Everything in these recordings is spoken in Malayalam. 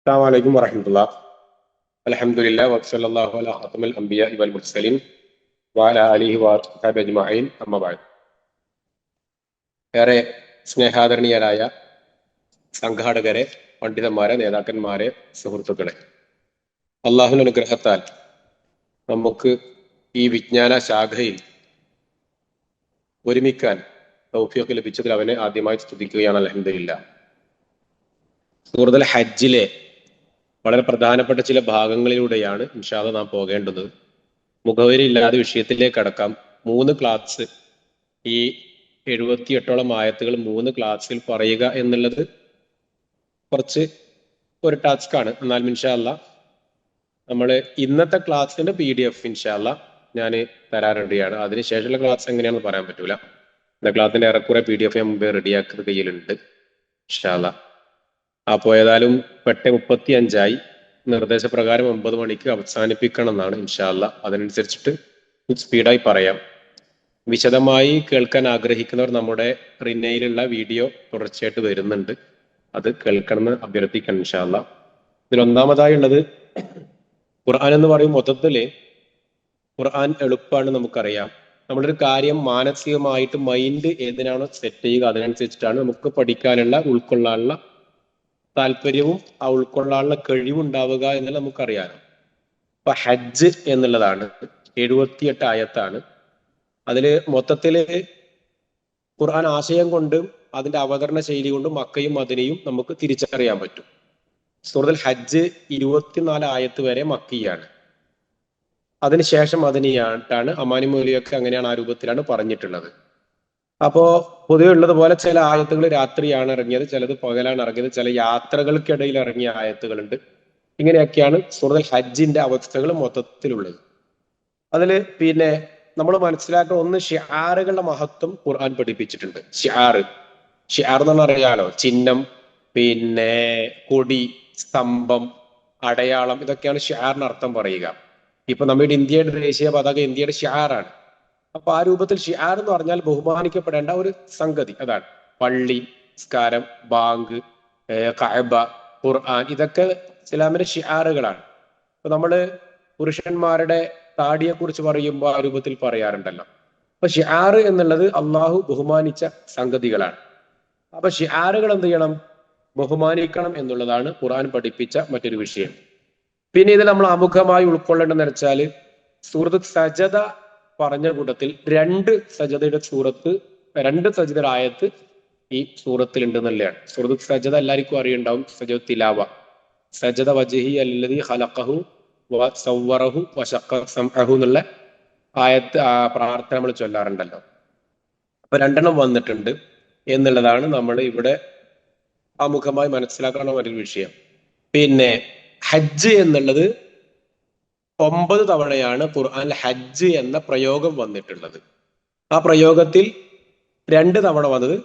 السلام عليكم ورحمة الله. الحمد لله وصلى الله على خاتم الأنبياء والمرسلين وعلى آله وصحبه أجمعين أما بعد. ഏറെ സ്നേഹാദരണീയരായ സംഘാടകരെ, പണ്ഡിതന്മാരെ, നേതാക്കന്മാരെ, സുഹൃത്തുക്കളെ, അള്ളാഹുവിന്റെ അനുഗ്രഹത്താൽ നമുക്ക് ഈ വിജ്ഞാന ശാഖയിൽ ഒരുമിക്കാൻ തൗഫീഖ് ലഭിച്ചതിൽ അവനെ ആദ്യമായി സ്തുതിക്കുകയാണ്. അൽഹംദുലില്ലാഹ്. സൂറത്തുൽ ഹജ്ജിലെ വളരെ പ്രധാനപ്പെട്ട ചില ഭാഗങ്ങളിലൂടെയാണ് ഇൻഷാ അല്ലാഹ് നാം പോകേണ്ടത്. മുഖവരി ഇല്ലാതെ വിഷയത്തിലേക്ക് കടക്കാം. 3 ക്ലാസ്, ഈ 78ഓളം ആയത്തുകൾ 3 ക്ലാസ്സിൽ പറയുക എന്നുള്ളത് കുറച്ച് ഒരു ടാസ്കാണ്. എന്നാൽ ഇൻഷാ അല്ലാഹ് നമ്മൾ ഇന്നത്തെ ക്ലാസ്സിന്റെ PDF ഇൻഷാ അല്ലാഹ് ഞാൻ തരാൻ റെഡിയാണ്. അതിനുശേഷമുള്ള ക്ലാസ് എങ്ങനെയാണെന്ന് പറയാൻ പറ്റൂല. ഇന്ന ക്ലാസ്സിന്റെ ഏറെക്കുറെ PDF ഞാൻ മുമ്പേ റെഡിയാക്കി കയ്യിലുണ്ട് ഇൻഷാ അല്ലാഹ്. അപ്പോൾ ഏതായാലും 8:35 നിർദ്ദേശപ്രകാരം 9 മണിക്ക് അവസാനിപ്പിക്കണം എന്നാണ് ഇൻഷാ അല്ലാഹ്. അതിനനുസരിച്ചിട്ട് സ്പീഡായി പറയാം. വിശദമായി കേൾക്കാൻ ആഗ്രഹിക്കുന്നവർ നമ്മുടെ റിനയിലുള്ള വീഡിയോ തുടർച്ചയായിട്ട് വരുന്നുണ്ട്, അത് കേൾക്കണമെന്ന് അഭ്യർത്ഥിക്കണം ഇൻഷാ അല്ലാഹ്. ഇതിൽ ഒന്നാമതായി ഉള്ളത് ഖുർആൻ എന്ന് പറയും. മൊത്തത്തില് ഖുർആൻ എളുപ്പമാണ്, നമുക്കറിയാം. നമ്മളൊരു കാര്യം മാനസികമായിട്ട് മൈൻഡ് ഏതിനാണോ സെറ്റ് ചെയ്യുക അതിനനുസരിച്ചിട്ടാണ് നമുക്ക് പഠിക്കാനുള്ള, ഉൾക്കൊള്ളാനുള്ള താല്പര്യവും ആ ഉൾക്കൊള്ളാനുള്ള കഴിവുണ്ടാവുക എന്നുള്ളത് നമുക്കറിയാലോ. അപ്പൊ ഹജ്ജ് എന്നുള്ളതാണ് 78 ആയത്താണ്. അതില് മൊത്തത്തില് ഖുർആൻ ആശയം കൊണ്ടും അതിന്റെ അവതരണ ശൈലി കൊണ്ടും മക്കയും മദീനയും നമുക്ക് തിരിച്ചറിയാൻ പറ്റും. സൂറത്തുൽ ഹജ്ജ് 24 ആയത്ത് വരെ മക്കിയാണ്. അതിനുശേഷം മദനിയായിട്ടാണ്. അമാനി മൗലിയൊക്കെ അങ്ങനെയാണ്, ആ രൂപത്തിലാണ് പറഞ്ഞിട്ടുള്ളത്. അപ്പോ പൊതുവെ ഉള്ളതുപോലെ ചില ആയത്തുകൾ രാത്രിയാണ് ഇറങ്ങിയത്, ചിലത് പകലാണ് ഇറങ്ങിയത്, ചില യാത്രകൾക്കിടയിൽ ഇറങ്ങിയ ആയത്തുകളുണ്ട്. ഇങ്ങനെയൊക്കെയാണ് സൂറത്തുൽ ഹജ്ജിന്റെ അവസ്ഥകൾ മൊത്തത്തിലുള്ളത്. അതില് പിന്നെ നമ്മൾ മനസ്സിലാക്കുന്ന ഒന്ന്, ഷിആറുകളുടെ മഹത്വം ഖുർആൻ പഠിപ്പിച്ചിട്ടുണ്ട്. ഷിആർ എന്ന് പറഞ്ഞാൽ അറിയാലോ, ചിഹ്നം, പിന്നെ കൊടി, സ്തംഭം, അടയാളം, ഇതൊക്കെയാണ് ഷിആറിന് അർത്ഥം പറയുക. ഇപ്പൊ നമ്മുടെ ഇന്ത്യയുടെ ദേശീയ പതാക ഇന്ത്യയുടെ ഷിആറാണ്. അപ്പൊ ആ രൂപത്തിൽ ഷിആർ എന്ന് പറഞ്ഞാൽ ബഹുമാനിക്കപ്പെടേണ്ട ഒരു സംഗതി, അതാണ്. പള്ളി, നിസ്കാരം, ബാങ്ക്, കഅബ, ഖുർആൻ, ഇതൊക്കെ ഇസ്ലാമിന്റെ ഷിആറുകളാണ്. അപ്പൊ നമ്മള് പുരുഷന്മാരുടെ താടിയെ കുറിച്ച് പറയുമ്പോൾ ആ രൂപത്തിൽ പറയാറുണ്ടല്ലോ. അപ്പൊ ഷിആർ എന്നുള്ളത് അള്ളാഹു ബഹുമാനിച്ച സംഗതികളാണ്. അപ്പൊ ഷിആറുകൾ എന്ത് ചെയ്യണം? ബഹുമാനിക്കണം എന്നുള്ളതാണ് ഖുർആൻ പഠിപ്പിച്ച മറ്റൊരു വിഷയം. പിന്നെ ഇതിൽ നമ്മൾ ആമുഖമായി ഉൾക്കൊള്ളേണ്ടെന്ന് വെച്ചാൽ, സൂറത്ത് സജദ പറഞ്ഞ കൂട്ടത്തിൽ 2 സജദയുടെ ആയത്ത് ഈ സൂറത്തിൽ ഉണ്ടെന്നുള്ളതാണ്. സൂറത്ത് സജദ എല്ലാവർക്കും അറിയുണ്ടാവും. സജദ തിലാവ, സജദ വജ്ഹി അല്ലദീ ഖലഖഹു വസവ്വറഹു വശഖ സംഅഹു എന്നുള്ള ആയത്ത്, പ്രാർത്ഥന നമ്മൾ ചൊല്ലാറുണ്ടല്ലോ. അപ്പൊ 2 വന്നിട്ടുണ്ട് എന്നുള്ളതാണ് നമ്മൾ ഇവിടെ ആമുഖമായി മനസ്സിലാക്കുന്ന മറ്റൊരു വിഷയം. പിന്നെ ഹജ്ജ് എന്നുള്ളത് 9 തവണയാണ് ഖുർആൻ ഹജ്ജ് എന്ന പ്രയോഗം വന്നിട്ടുള്ളത്. ആ പ്രയോഗത്തിൽ 2 തവണ വന്നത്,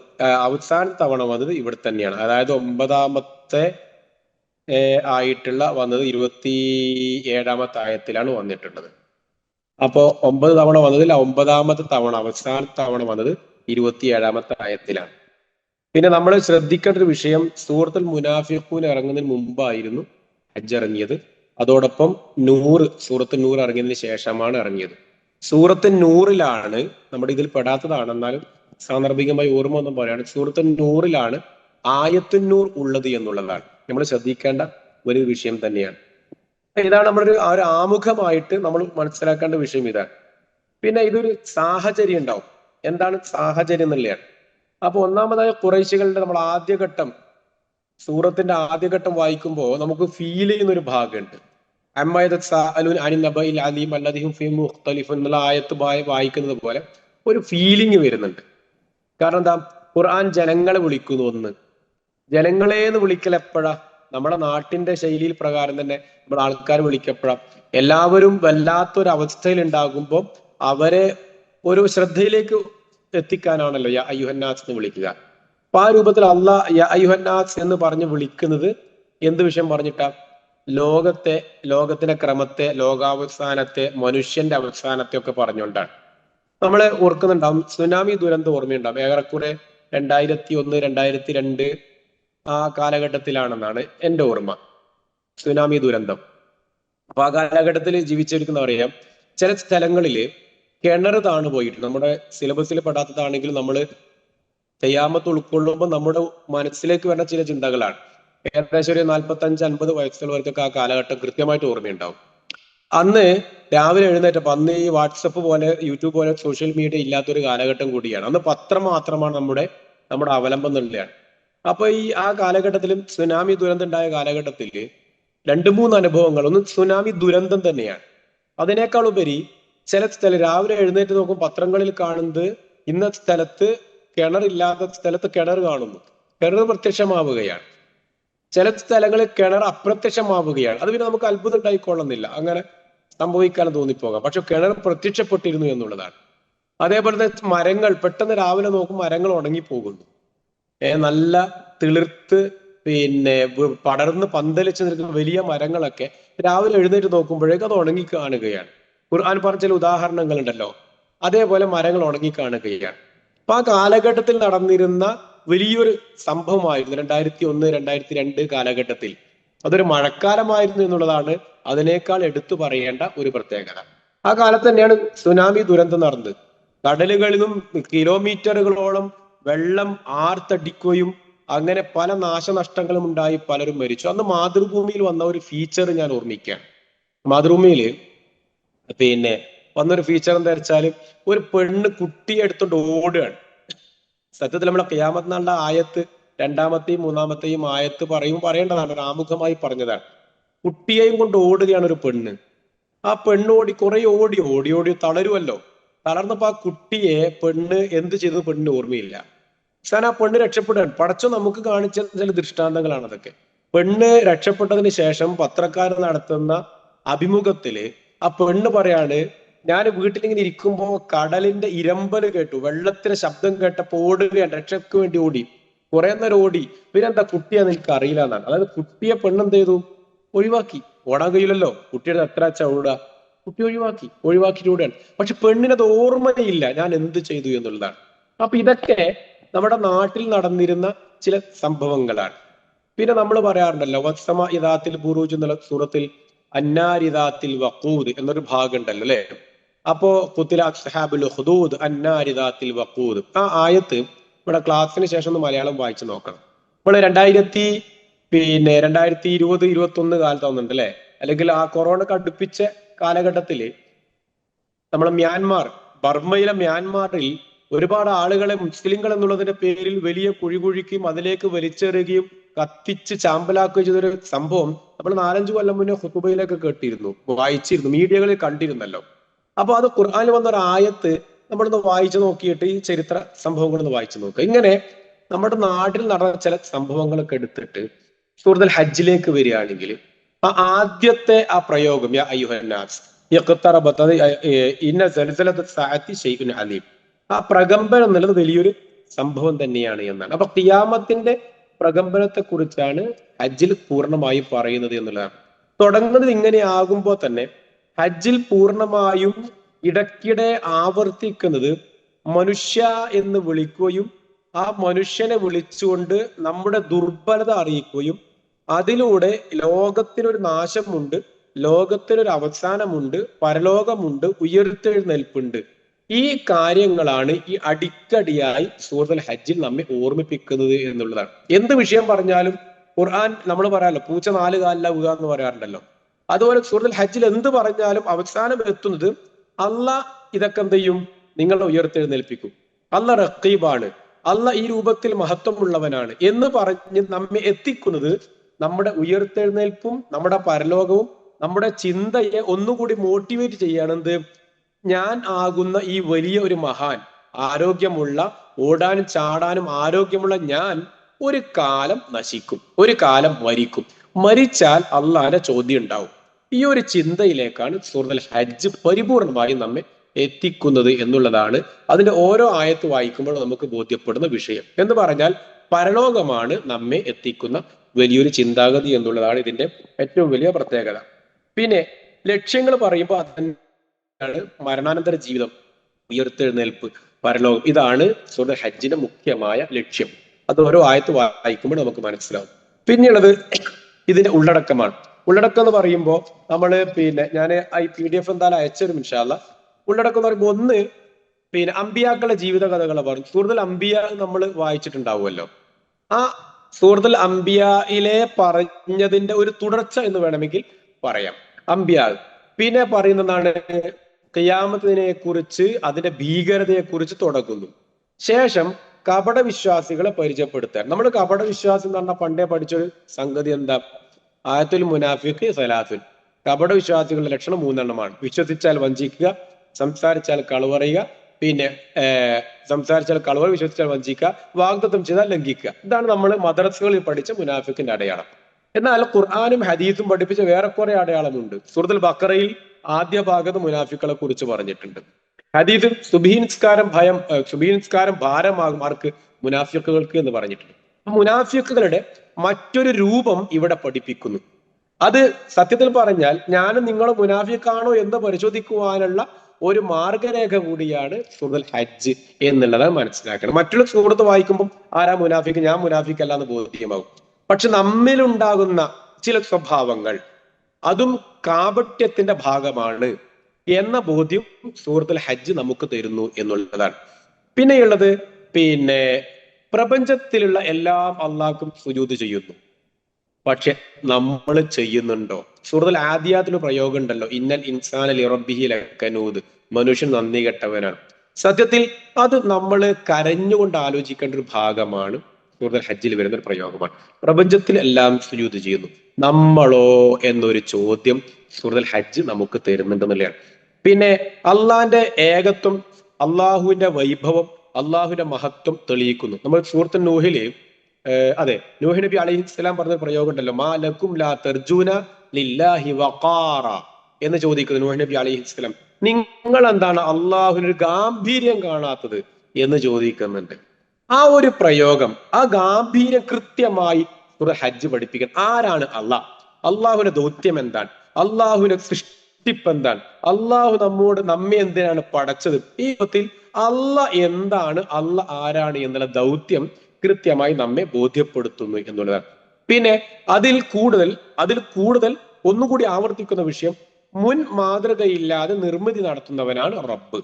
അവസാന തവണ വന്നത് ഇവിടെ തന്നെയാണ്. അതായത് 9ാമത്തെ ആയിട്ടുള്ള വന്നത് 27ാമത്തെ ആയത്തിലാണ് വന്നിട്ടുള്ളത്. അപ്പോ 9 തവണ വന്നതിൽ 9ാമത്തെ തവണ, അവസാന തവണ വന്നത് 27ാമത്തെ ആയത്തിലാണ്. പിന്നെ നമ്മൾ ശ്രദ്ധിക്കേണ്ട ഒരു വിഷയം, സൂറത്തുൽ മുനാഫിഖൂൻ ഇറങ്ങുന്നതിന് മുമ്പായിരുന്നു ഹജ്ജ് ഇറങ്ങിയത്. അതോടൊപ്പം സൂറത്ത് നൂർ ഇറങ്ങിയതിന് ശേഷമാണ് ഇറങ്ങിയത്. സൂറത്ത് നൂറിലാണ്, നമ്മുടെ ഇതിൽ പെടാത്തതാണെന്നാലും സാന്ദർഭികമായി ഓർമ്മ ഒന്നും പറയാണ്, സൂറത്ത് നൂറിലാണ് ആയത്തുന്നൂർ ഉള്ളത് എന്നുള്ളതാണ് നമ്മൾ ശ്രദ്ധിക്കേണ്ട ഒരു വിഷയം തന്നെയാണ്. ഇതാണ് നമ്മുടെ ഒരു ആമുഖമായിട്ട് നമ്മൾ മനസ്സിലാക്കേണ്ട വിഷയം ഇതാണ്. പിന്നെ ഇതൊരു സാഹചര്യം ഉണ്ടാവും. എന്താണ് സാഹചര്യം എന്നുള്ളതാണ്. അപ്പൊ ഒന്നാമതായ ഖുറൈശികളുടെ നമ്മൾ ആദ്യഘട്ടം, സൂറത്തിന്റെ ആദ്യഘട്ടം വായിക്കുമ്പോൾ നമുക്ക് ഫീൽ ചെയ്യുന്ന ഒരു ഭാഗമുണ്ട്. എന്നുള്ള ആയത്ത് വായിക്കുന്നത് പോലെ ഒരു ഫീലിംഗ് വരുന്നുണ്ട്. കാരണം എന്താ? ഖുർആൻ ജനങ്ങളെ വിളിക്കുന്നു. ഒന്ന്, ജനങ്ങളെന്ന് വിളിക്കൽ എപ്പോഴാ? നമ്മുടെ നാട്ടിന്റെ ശൈലിയിൽ പ്രകാരം തന്നെ നമ്മുടെ ആൾക്കാർ വിളിക്കപ്പെടാം. എല്ലാവരും വല്ലാത്തൊരു അവസ്ഥയിൽ ഉണ്ടാകുമ്പോൾ അവരെ ഒരു ശ്രദ്ധയിലേക്ക് എത്തിക്കാനാണല്ലോ യാ അയ്യുഹന്നാസ് എന്ന് വിളിക്കുക. അപ്പൊ ആ രൂപത്തിൽ അള്ളാഹ് യാ അയ്യുഹന്നാസ് എന്ന് പറഞ്ഞ് വിളിക്കുന്നത് എന്ത് വിഷയം പറഞ്ഞിട്ടാ? ലോകത്തിന്റെ ക്രമത്തെ, ലോകാവസാനത്തെ, മനുഷ്യന്റെ അവസാനത്തെ ഒക്കെ പറഞ്ഞുകൊണ്ടാണ്. നമ്മള് ഓർക്കുന്നുണ്ടാവും, സുനാമി ദുരന്തം ഓർമ്മയുണ്ടാവും. ഏറെക്കുറെ 2001, 2002 ആ കാലഘട്ടത്തിലാണെന്നാണ് എൻ്റെ ഓർമ്മ. സുനാമി ദുരന്തം. അപ്പൊ ആ കാലഘട്ടത്തിൽ ജീവിച്ചിരിക്കുന്ന അറിയാം, ചില സ്ഥലങ്ങളില് കിണർ താണു പോയിട്ട്, നമ്മുടെ സിലബസിൽ പെടാത്തതാണെങ്കിലും നമ്മൾ ഖിയാമത്ത് ഉൾക്കൊള്ളുമ്പോൾ നമ്മുടെ മനസ്സിലേക്ക് വരുന്ന ചില ചിന്തകളാണ്. ഏകദേശം ഒരു 45-50 വയസ്സുള്ളവർക്കൊക്കെ ആ കാലഘട്ടം കൃത്യമായിട്ട് ഓർമ്മയുണ്ടാവും. അന്ന് രാവിലെ എഴുന്നേറ്റപ്പോ, അന്ന് ഈ വാട്സപ്പ് പോലെ യൂട്യൂബ് പോലെ സോഷ്യൽ മീഡിയ ഇല്ലാത്തൊരു കാലഘട്ടം കൂടിയാണ്. അന്ന് പത്രം മാത്രമാണ് നമ്മുടെ അവലംബം എന്നുള്ളതാണ്. അപ്പൊ ആ കാലഘട്ടത്തിലും സുനാമി ദുരന്തം ഉണ്ടായ കാലഘട്ടത്തിൽ 2-3 അനുഭവങ്ങൾ. ഒന്ന് സുനാമി ദുരന്തം തന്നെയാണ്. അതിനേക്കാൾ ഉപരി ചില സ്ഥലം രാവിലെ എഴുന്നേറ്റ് നോക്കും, പത്രങ്ങളിൽ കാണുന്നത് ഇന്ന സ്ഥലത്ത് കിണറില്ലാത്ത സ്ഥലത്ത് കിണർ കാണുന്നു, കിണർ പ്രത്യക്ഷമാവുകയാണ്. ചില സ്ഥലങ്ങളിൽ കിണർ അപ്രത്യക്ഷമാവുകയാണ്. അത് പിന്നെ നമുക്ക് അത്ഭുതം ഉണ്ടായിക്കൊള്ളുന്നില്ല, അങ്ങനെ സംഭവിക്കാനും തോന്നിപ്പോകാം. പക്ഷെ കിണർ പ്രത്യക്ഷപ്പെട്ടിരുന്നു എന്നുള്ളതാണ്. അതേപോലെ തന്നെ മരങ്ങൾ പെട്ടെന്ന് രാവിലെ നോക്കും മരങ്ങൾ ഉണങ്ങിപ്പോകുന്നു. നല്ല തിളിർത്ത് പടർന്ന് പന്തലിച്ച് നിൽക്കുന്ന വലിയ മരങ്ങളൊക്കെ രാവിലെ എഴുന്നേറ്റ് നോക്കുമ്പോഴേക്കും അത് ഉണങ്ങി കാണുകയാണ്. ഖുർആൻ പറഞ്ഞ ചില ഉദാഹരണങ്ങൾ ഉണ്ടല്ലോ, അതേപോലെ മരങ്ങൾ ഉണങ്ങി കാണുകയാണ്. അപ്പൊ ആ കാലഘട്ടത്തിൽ നടന്നിരുന്ന വലിയൊരു സംഭവമായിരുന്നു 2001-2002 കാലഘട്ടത്തിൽ. അതൊരു മഴക്കാലമായിരുന്നു എന്നുള്ളതാണ് അതിനേക്കാൾ എടുത്തു പറയേണ്ട ഒരു പ്രത്യേകത. ആ കാലത്ത് തന്നെയാണ് സുനാമി ദുരന്തം നടന്നത്. കടലുകളിൽ നിന്നും കിലോമീറ്ററുകളോളം വെള്ളം ആർത്തടിക്കുകയും അങ്ങനെ പല നാശനഷ്ടങ്ങളും ഉണ്ടായി, പലരും മരിച്ചു. അന്ന് മാതൃഭൂമിയിൽ വന്ന ഒരു ഫീച്ചർ ഞാൻ ഓർമ്മിക്കുകയാണ്. മാതൃഭൂമിയിൽ വന്നൊരു ഫീച്ചർ എന്താ വെച്ചാൽ, ഒരു പെണ്ണ് കുട്ടിയെ എടുത്തോണ്ട് ഓടുകയാണ്. സത്യത്തിൽ നമ്മളെ ഖിയാമത്ത് നാളിന്റെ ആയത്ത് 2-ാമത്തെയും 3-ാമത്തെയും ആയത്ത് പറയേണ്ടതാണ്, ഒരു ആമുഖമായി പറഞ്ഞതാണ്. കുട്ടിയെയും കൊണ്ട് ഓടുകയാണ് ഒരു പെണ്ണ്. ആ പെണ്ണ് കുറെ ഓടി തളരുമല്ലോ. തളർന്നപ്പോ ആ കുട്ടിയെ പെണ്ണ് എന്ത് ചെയ്തത് പെണ്ണിന് ഓർമ്മയില്ല. അവസാനം ആ പെണ്ണ് രക്ഷപ്പെടുകയാണ്. പടച്ചോ നമുക്ക് കാണിച്ച ചില ദൃഷ്ടാന്തങ്ങളാണ് അതൊക്കെ. പെണ്ണ് രക്ഷപ്പെട്ടതിന് ശേഷം പത്രക്കാർ നടത്തുന്ന അഭിമുഖത്തില് ആ പെണ്ണ് പറയാണ്, ഞാൻ വീട്ടിലിങ്ങനെ ഇരിക്കുമ്പോ കടലിന്റെ ഇരമ്പല് കേട്ടു, വെള്ളത്തിന്റെ ശബ്ദം കേട്ടപ്പോ ഓടുകയാണ്, രക്ഷയ്ക്ക് വേണ്ടി ഓടി, കുറെ നേരം ഓടി. പിന്നെന്താ കുട്ടിയാന്ന് എനിക്ക് അറിയില്ല എന്നാണ്. അതായത് കുട്ടിയെ പെണ്ണെന്ത് ചെയ്തു? ഒഴിവാക്കി. ഓടാൻ കഴിയില്ലല്ലോ, കുട്ടിയുടെ എത്ര ഓടുക, കുട്ടി ഒഴിവാക്കിയിലൂടെയാണ്. പക്ഷെ പെണ്ണിനത് ഓർമ്മയില്ല ഞാൻ എന്ത് ചെയ്തു എന്നുള്ളതാണ്. അപ്പൊ ഇതൊക്കെ നമ്മുടെ നാട്ടിൽ നടന്നിരുന്ന ചില സംഭവങ്ങളാണ്. പിന്നെ നമ്മൾ പറയാറുണ്ടല്ലോ, വസ്സമ ഇദാത്തിൽ ബുറൂജ് എന്നുള്ള സൂറത്തിൽ അന്നാരിദാത്തിൽ വഖൂദ് എന്നൊരു ഭാഗം ഉണ്ടല്ലോ അല്ലെ. അപ്പോ ഖുതില അസ്ഹാബുൽ ഉഖ്ദൂദ് അന്നാരിദാത്തിൽ വഖൂദ്. ആ ആയത്ത് ഇവിടെ ക്ലാസ്സിന് ശേഷം ഒന്ന് മലയാളം വായിച്ചു നോക്കണം. ഇപ്പോൾ 2020-21 കാലത്ത് വന്നിട്ടുണ്ട് അല്ലെ, അല്ലെങ്കിൽ ആ കൊറോണക്ക് അടുപ്പിച്ച കാലഘട്ടത്തില് നമ്മളെ ബർമ്മയിലെ മ്യാൻമാറിൽ ഒരുപാട് ആളുകളെ മുസ്ലിങ്ങൾ എന്നുള്ളതിന്റെ പേരിൽ വലിയ കുഴികുഴിക്കുകയും അതിലേക്ക് വലിച്ചെറിയുകയും കത്തിച്ച് ചാമ്പലാക്കുകയും ചെയ്തൊരു സംഭവം നമ്മൾ 4-5 കൊല്ലം മുന്നേ ഖുതുബയിലൊക്കെ കേട്ടിരുന്നു, വായിച്ചിരുന്നു, മീഡിയകളിൽ കണ്ടിരുന്നല്ലോ. അപ്പൊ അത് ഖുർആനിൽ വന്ന ഒരു ആയത്ത് നമ്മളൊന്ന് വായിച്ചു നോക്കിയിട്ട് ഈ ചരിത്ര സംഭവങ്ങളൊന്ന് വായിച്ചു നോക്കുക. ഇങ്ങനെ നമ്മുടെ നാട്ടിൽ നടന്ന ചില സംഭവങ്ങളൊക്കെ എടുത്തിട്ട് സൂറത്തുൽ ഹജ്ജിലേക്ക് വരികയാണെങ്കിൽ ആ ആദ്യത്തെ ആ പ്രയോഗം യാ അയ്യുഹന്നാസ് ഇന്ന സൽസലത്തു സഅത്തി ശൈഉൻ അലീം, ആ പ്രകമ്പനം എന്നുള്ളത് വലിയൊരു സംഭവം തന്നെയാണ് എന്നാണ്. അപ്പൊ ഖിയാമത്തിന്റെ പ്രകമ്പനത്തെ കുറിച്ചാണ് ഹജ്ജിൽ പൂർണ്ണമായും പറയുന്നത് എന്നുള്ളതാണ്. തുടങ്ങുന്നത് ഇങ്ങനെ ആകുമ്പോൾ തന്നെ ഹജ്ജിൽ പൂർണ്ണമായും ഇടയ്ക്കിടെ ആവർത്തിക്കുന്നത് മനുഷ്യ എന്ന് വിളിക്കുകയും ആ മനുഷ്യനെ വിളിച്ചുകൊണ്ട് നമ്മുടെ ദുർബലത അറിയിക്കുകയും അതിലൂടെ ലോകത്തിനൊരു നാശമുണ്ട്, ലോകത്തിനൊരു അവസാനമുണ്ട്, പരലോകമുണ്ട്, ഉയർത്തെഴുന്നേൽപ്പുണ്ട്. ഈ കാര്യങ്ങളാണ് ഈ അടിക്കടിയായി സൂറത്തുൽ ഹജ്ജിൽ നമ്മെ ഓർമ്മിപ്പിക്കുന്നത് എന്നുള്ളതാണ്. എന്ത് വിഷയം പറഞ്ഞാലും ഖുർആൻ നമ്മൾ പറയാമല്ലോ, പൂച്ച 4 കാലിലാവുക എന്ന് പറയാറുണ്ടല്ലോ. അതുപോലെ സൂറത്തുൽ ഹജ്ജിൽ എന്ത് പറഞ്ഞാലും അവസാനം എത്തുന്നത് അള്ളാഹ് ഇതൊക്കെ എന്ത് ചെയ്യും, നിങ്ങളെ ഉയർത്തെഴുന്നേൽപ്പിക്കും, അള്ളാഹ് റഖീബാണ്, അള്ളാഹ് ഈ രൂപത്തിൽ മഹത്വമുള്ളവനാണ് എന്ന് പറഞ്ഞ് നമ്മെ എത്തിക്കുന്നത് നമ്മുടെ ഉയർത്തെഴുന്നേൽപ്പും നമ്മുടെ പരലോകവും നമ്മുടെ ചിന്തയെ ഒന്നുകൂടി മോട്ടിവേറ്റ് ചെയ്യണത്. ഞാൻ ആകുന്ന ഈ വലിയ ഒരു മഹാൻ, ആരോഗ്യമുള്ള, ഓടാനും ചാടാനും ആരോഗ്യമുള്ള ഞാൻ ഒരു കാലം നശിക്കും, ഒരു കാലം മരിക്കും, മരിച്ചാൽ അള്ളാഹിന്റെ ചോദ്യം ഉണ്ടാവും. ഈ ഒരു ചിന്തയിലേക്കാണ് സൂറത്തുൽ ഹജ്ജ് പരിപൂർണമായി നമ്മെ എത്തിക്കുന്നത് എന്നുള്ളതാണ് അതിന്റെ ഓരോ ആയത്ത് വായിക്കുമ്പോൾ നമുക്ക് ബോധ്യപ്പെടുന്ന വിഷയം. എന്ന് പറഞ്ഞാൽ പരലോകമാണ് നമ്മെ എത്തിക്കുന്ന വലിയൊരു ചിന്താഗതി എന്നുള്ളതാണ് ഇതിന്റെ ഏറ്റവും വലിയ പ്രത്യേകത. പിന്നെ ലക്ഷ്യങ്ങൾ പറയുമ്പോൾ അതാണ് മരണാനന്തര ജീവിതം, ഉയർത്തെഴുന്നേൽപ്പ്, പരലോകം. ഇതാണ് സൂറത്തുൽ ഹജ്ജിന്റെ മുഖ്യമായ ലക്ഷ്യം. അത് ഓരോ ആയത്ത് വായിക്കുമ്പോൾ നമുക്ക് മനസ്സിലാവും. പിന്നെയുള്ളത് ഇതിന്റെ ഉള്ളടക്കമാണ്. ഉള്ളടക്കം എന്ന് പറയുമ്പോൾ നമ്മള് ഞാൻ ഈ PDF എന്തായാലും അയച്ചൊരു ഇൻഷാ അല്ലാഹ്. ഉള്ളടക്കം എന്ന് പറയുമ്പോൾ ഒന്ന് അമ്പിയാക്കളുടെ ജീവിത കഥകളെ പറഞ്ഞു. സൂറത്തുൽ അംബിയ നമ്മൾ വായിച്ചിട്ടുണ്ടാവുമല്ലോ. ആ സൂറത്തുൽ അംബിയയിലെ പറഞ്ഞതിന്റെ ഒരു തുടർച്ച എന്ന് വേണമെങ്കിൽ പറയാം. അംബിയ പിന്നെ പറയുന്നതാണ് ഖിയാമത്തിനെ കുറിച്ച്, അതിന്റെ ഭീകരതയെ കുറിച്ച് തുടങ്ങുന്നു. ശേഷം കപട വിശ്വാസികളെ പരിചയപ്പെടുത്താൻ. നമ്മൾ കപട വിശ്വാസം എന്ന് പറഞ്ഞാൽ പണ്ടേ പഠിച്ചൊരു സംഗതി എന്താ? ആയത്തുൽ മുനാഫിഖ് സലാസുൽ. കപട വിശ്വാസികളുടെ ലക്ഷണം 3 എണ്ണമാണ്. വിശ്വസിച്ചാൽ വഞ്ചിക്കുക, സംസാരിച്ചാൽ കളവ് പറയുക, സംസാരിച്ചാൽ കളവ്, വിശ്വസിച്ചാൽ വഞ്ചിക്കുക, വാഗ്ദത്തം ചെയ്താൽ ലംഘിക്കുക. ഇതാണ് നമ്മൾ മദ്രസകളിൽ പഠിച്ച മുനാഫിക്കിന്റെ അടയാളം. എന്നാൽ ഖുർആനും ഹദീസും പഠിപ്പിച്ച വേറെ കുറെ അടയാളമുണ്ട്. സൂറത്തുൽ ബഖറയിൽ ആദ്യ ഭാഗത്ത് മുനാഫിക്കുകളെ കുറിച്ച് പറഞ്ഞിട്ടുണ്ട്. ഹദീസിൽ സുബ്ഹി നിസ്കാരം ഭാരമാകും ആർക്ക്? മുനാഫിക്കുകൾക്ക് എന്ന് പറഞ്ഞിട്ടുണ്ട്. മുനാഫിക്കുകളുടെ മറ്റൊരു രൂപം ഇവിടെ പഠിപ്പിക്കുന്നു. അത് സത്യത്തിൽ പറഞ്ഞാൽ ഞാനും നിങ്ങളും മുനാഫിക്കാണോ എന്ന് പരിശോധിക്കുവാനുള്ള ഒരു മാർഗരേഖ കൂടിയാണ് സൂറത്തുൽ ഹജ്ജ് എന്നുള്ളത് മനസ്സിലാക്കണം. മറ്റുള്ള സൂറത്ത് വായിക്കുമ്പോൾ ആരാ മുനാഫിക്ക്, ഞാൻ മുനാഫിക്കല്ല എന്ന് ബോധ്യമാകും. പക്ഷെ നമ്മിലുണ്ടാകുന്ന ചില സ്വഭാവങ്ങൾ അതും കാപട്യത്തിന്റെ ഭാഗമാണ് എന്ന ബോധ്യം സൂറത്തുൽ ഹജ്ജ് നമുക്ക് തരുന്നു എന്നുള്ളതാണ്. പിന്നെയുള്ളത് പ്രപഞ്ചത്തിലുള്ള എല്ലാം അള്ളാഹ്ക്കും സുജൂദ് ചെയ്യുന്നു. പക്ഷെ നമ്മൾ ചെയ്യുന്നുണ്ടോ? സൂറത്തുൽ ആദിയാത്തിൽ പ്രയോഗം ഉണ്ടല്ലോ, ഇന്നൽ ഇൻസാന ലിറബ്ബിഹി ലകനൂദ്, മനുഷ്യൻ നന്ദി കെട്ടവനാണ്. സത്യത്തിൽ അത് നമ്മൾ കരഞ്ഞുകൊണ്ട് ആലോചിക്കേണ്ട ഒരു ഭാഗമാണ്. സൂറത്തുൽ ഹജ്ജിൽ വരുന്ന ഒരു പ്രയോഗമാണ്. പ്രപഞ്ചത്തിൽ എല്ലാം സുജൂദ് ചെയ്യുന്നു, നമ്മളോ എന്നൊരു ചോദ്യം സൂറത്തുൽ ഹജ്ജ് നമുക്ക് തരുന്നുണ്ടെന്നുള്ളതാണ്. പിന്നെ അള്ളാന്റെ ഏകത്വം, അള്ളാഹുവിന്റെ വൈഭവം, അള്ളാഹുവിന്റെ മഹത്വം തെളിയിക്കുന്നു. നമ്മൾ സൂറത്തുൽ നൂഹില് നൂഹ് നബി അലൈഹിസ്സലാം പറഞ്ഞ പ്രയോഗം ഉണ്ടല്ലോ, മാ ലക്കും ലാ തർജൂന ലില്ലാഹി വഖാറ എന്ന് ചോദിക്കുന്നു നൂഹ് നബി അലൈഹിസ്സലാം. നിങ്ങൾ എന്താണ് അള്ളാഹുവിനൊരു ഗാംഭീര്യം കാണാത്തത് എന്ന് ചോദിക്കുന്നുണ്ട്. ആ ഒരു പ്രയോഗം, ആ ഗാംഭീര്യം കൃത്യമായി സൂറത്തുൽ ഹജ്ജ് പഠിപ്പിക്കാൻ. ആരാണ് അള്ളാഹ്? അള്ളാഹുവിന്റെ ദൗത്യം എന്താണ്? അള്ളാഹുവിന്റെ സൃഷ്ടിപ്പ് എന്താണ്? അള്ളാഹു നമ്മെ എന്തിനാണ് പടച്ചത്? ഈ വിധത്തിൽ അള്ളാഹ് എന്താണ്, അള്ളാഹ് ആരാണ് എന്നുള്ള ദൗത്യം കൃത്യമായി നമ്മെ ബോധ്യപ്പെടുത്തുന്നു എന്നുള്ളതാണ്. പിന്നെ അതിൽ കൂടുതൽ ഒന്നുകൂടി ആവർത്തിക്കുന്ന വിഷയം, മുൻ മാതൃകയില്ലാതെ നിർമ്മിതി നടത്തുന്നവനാണ് റബ്ബ്.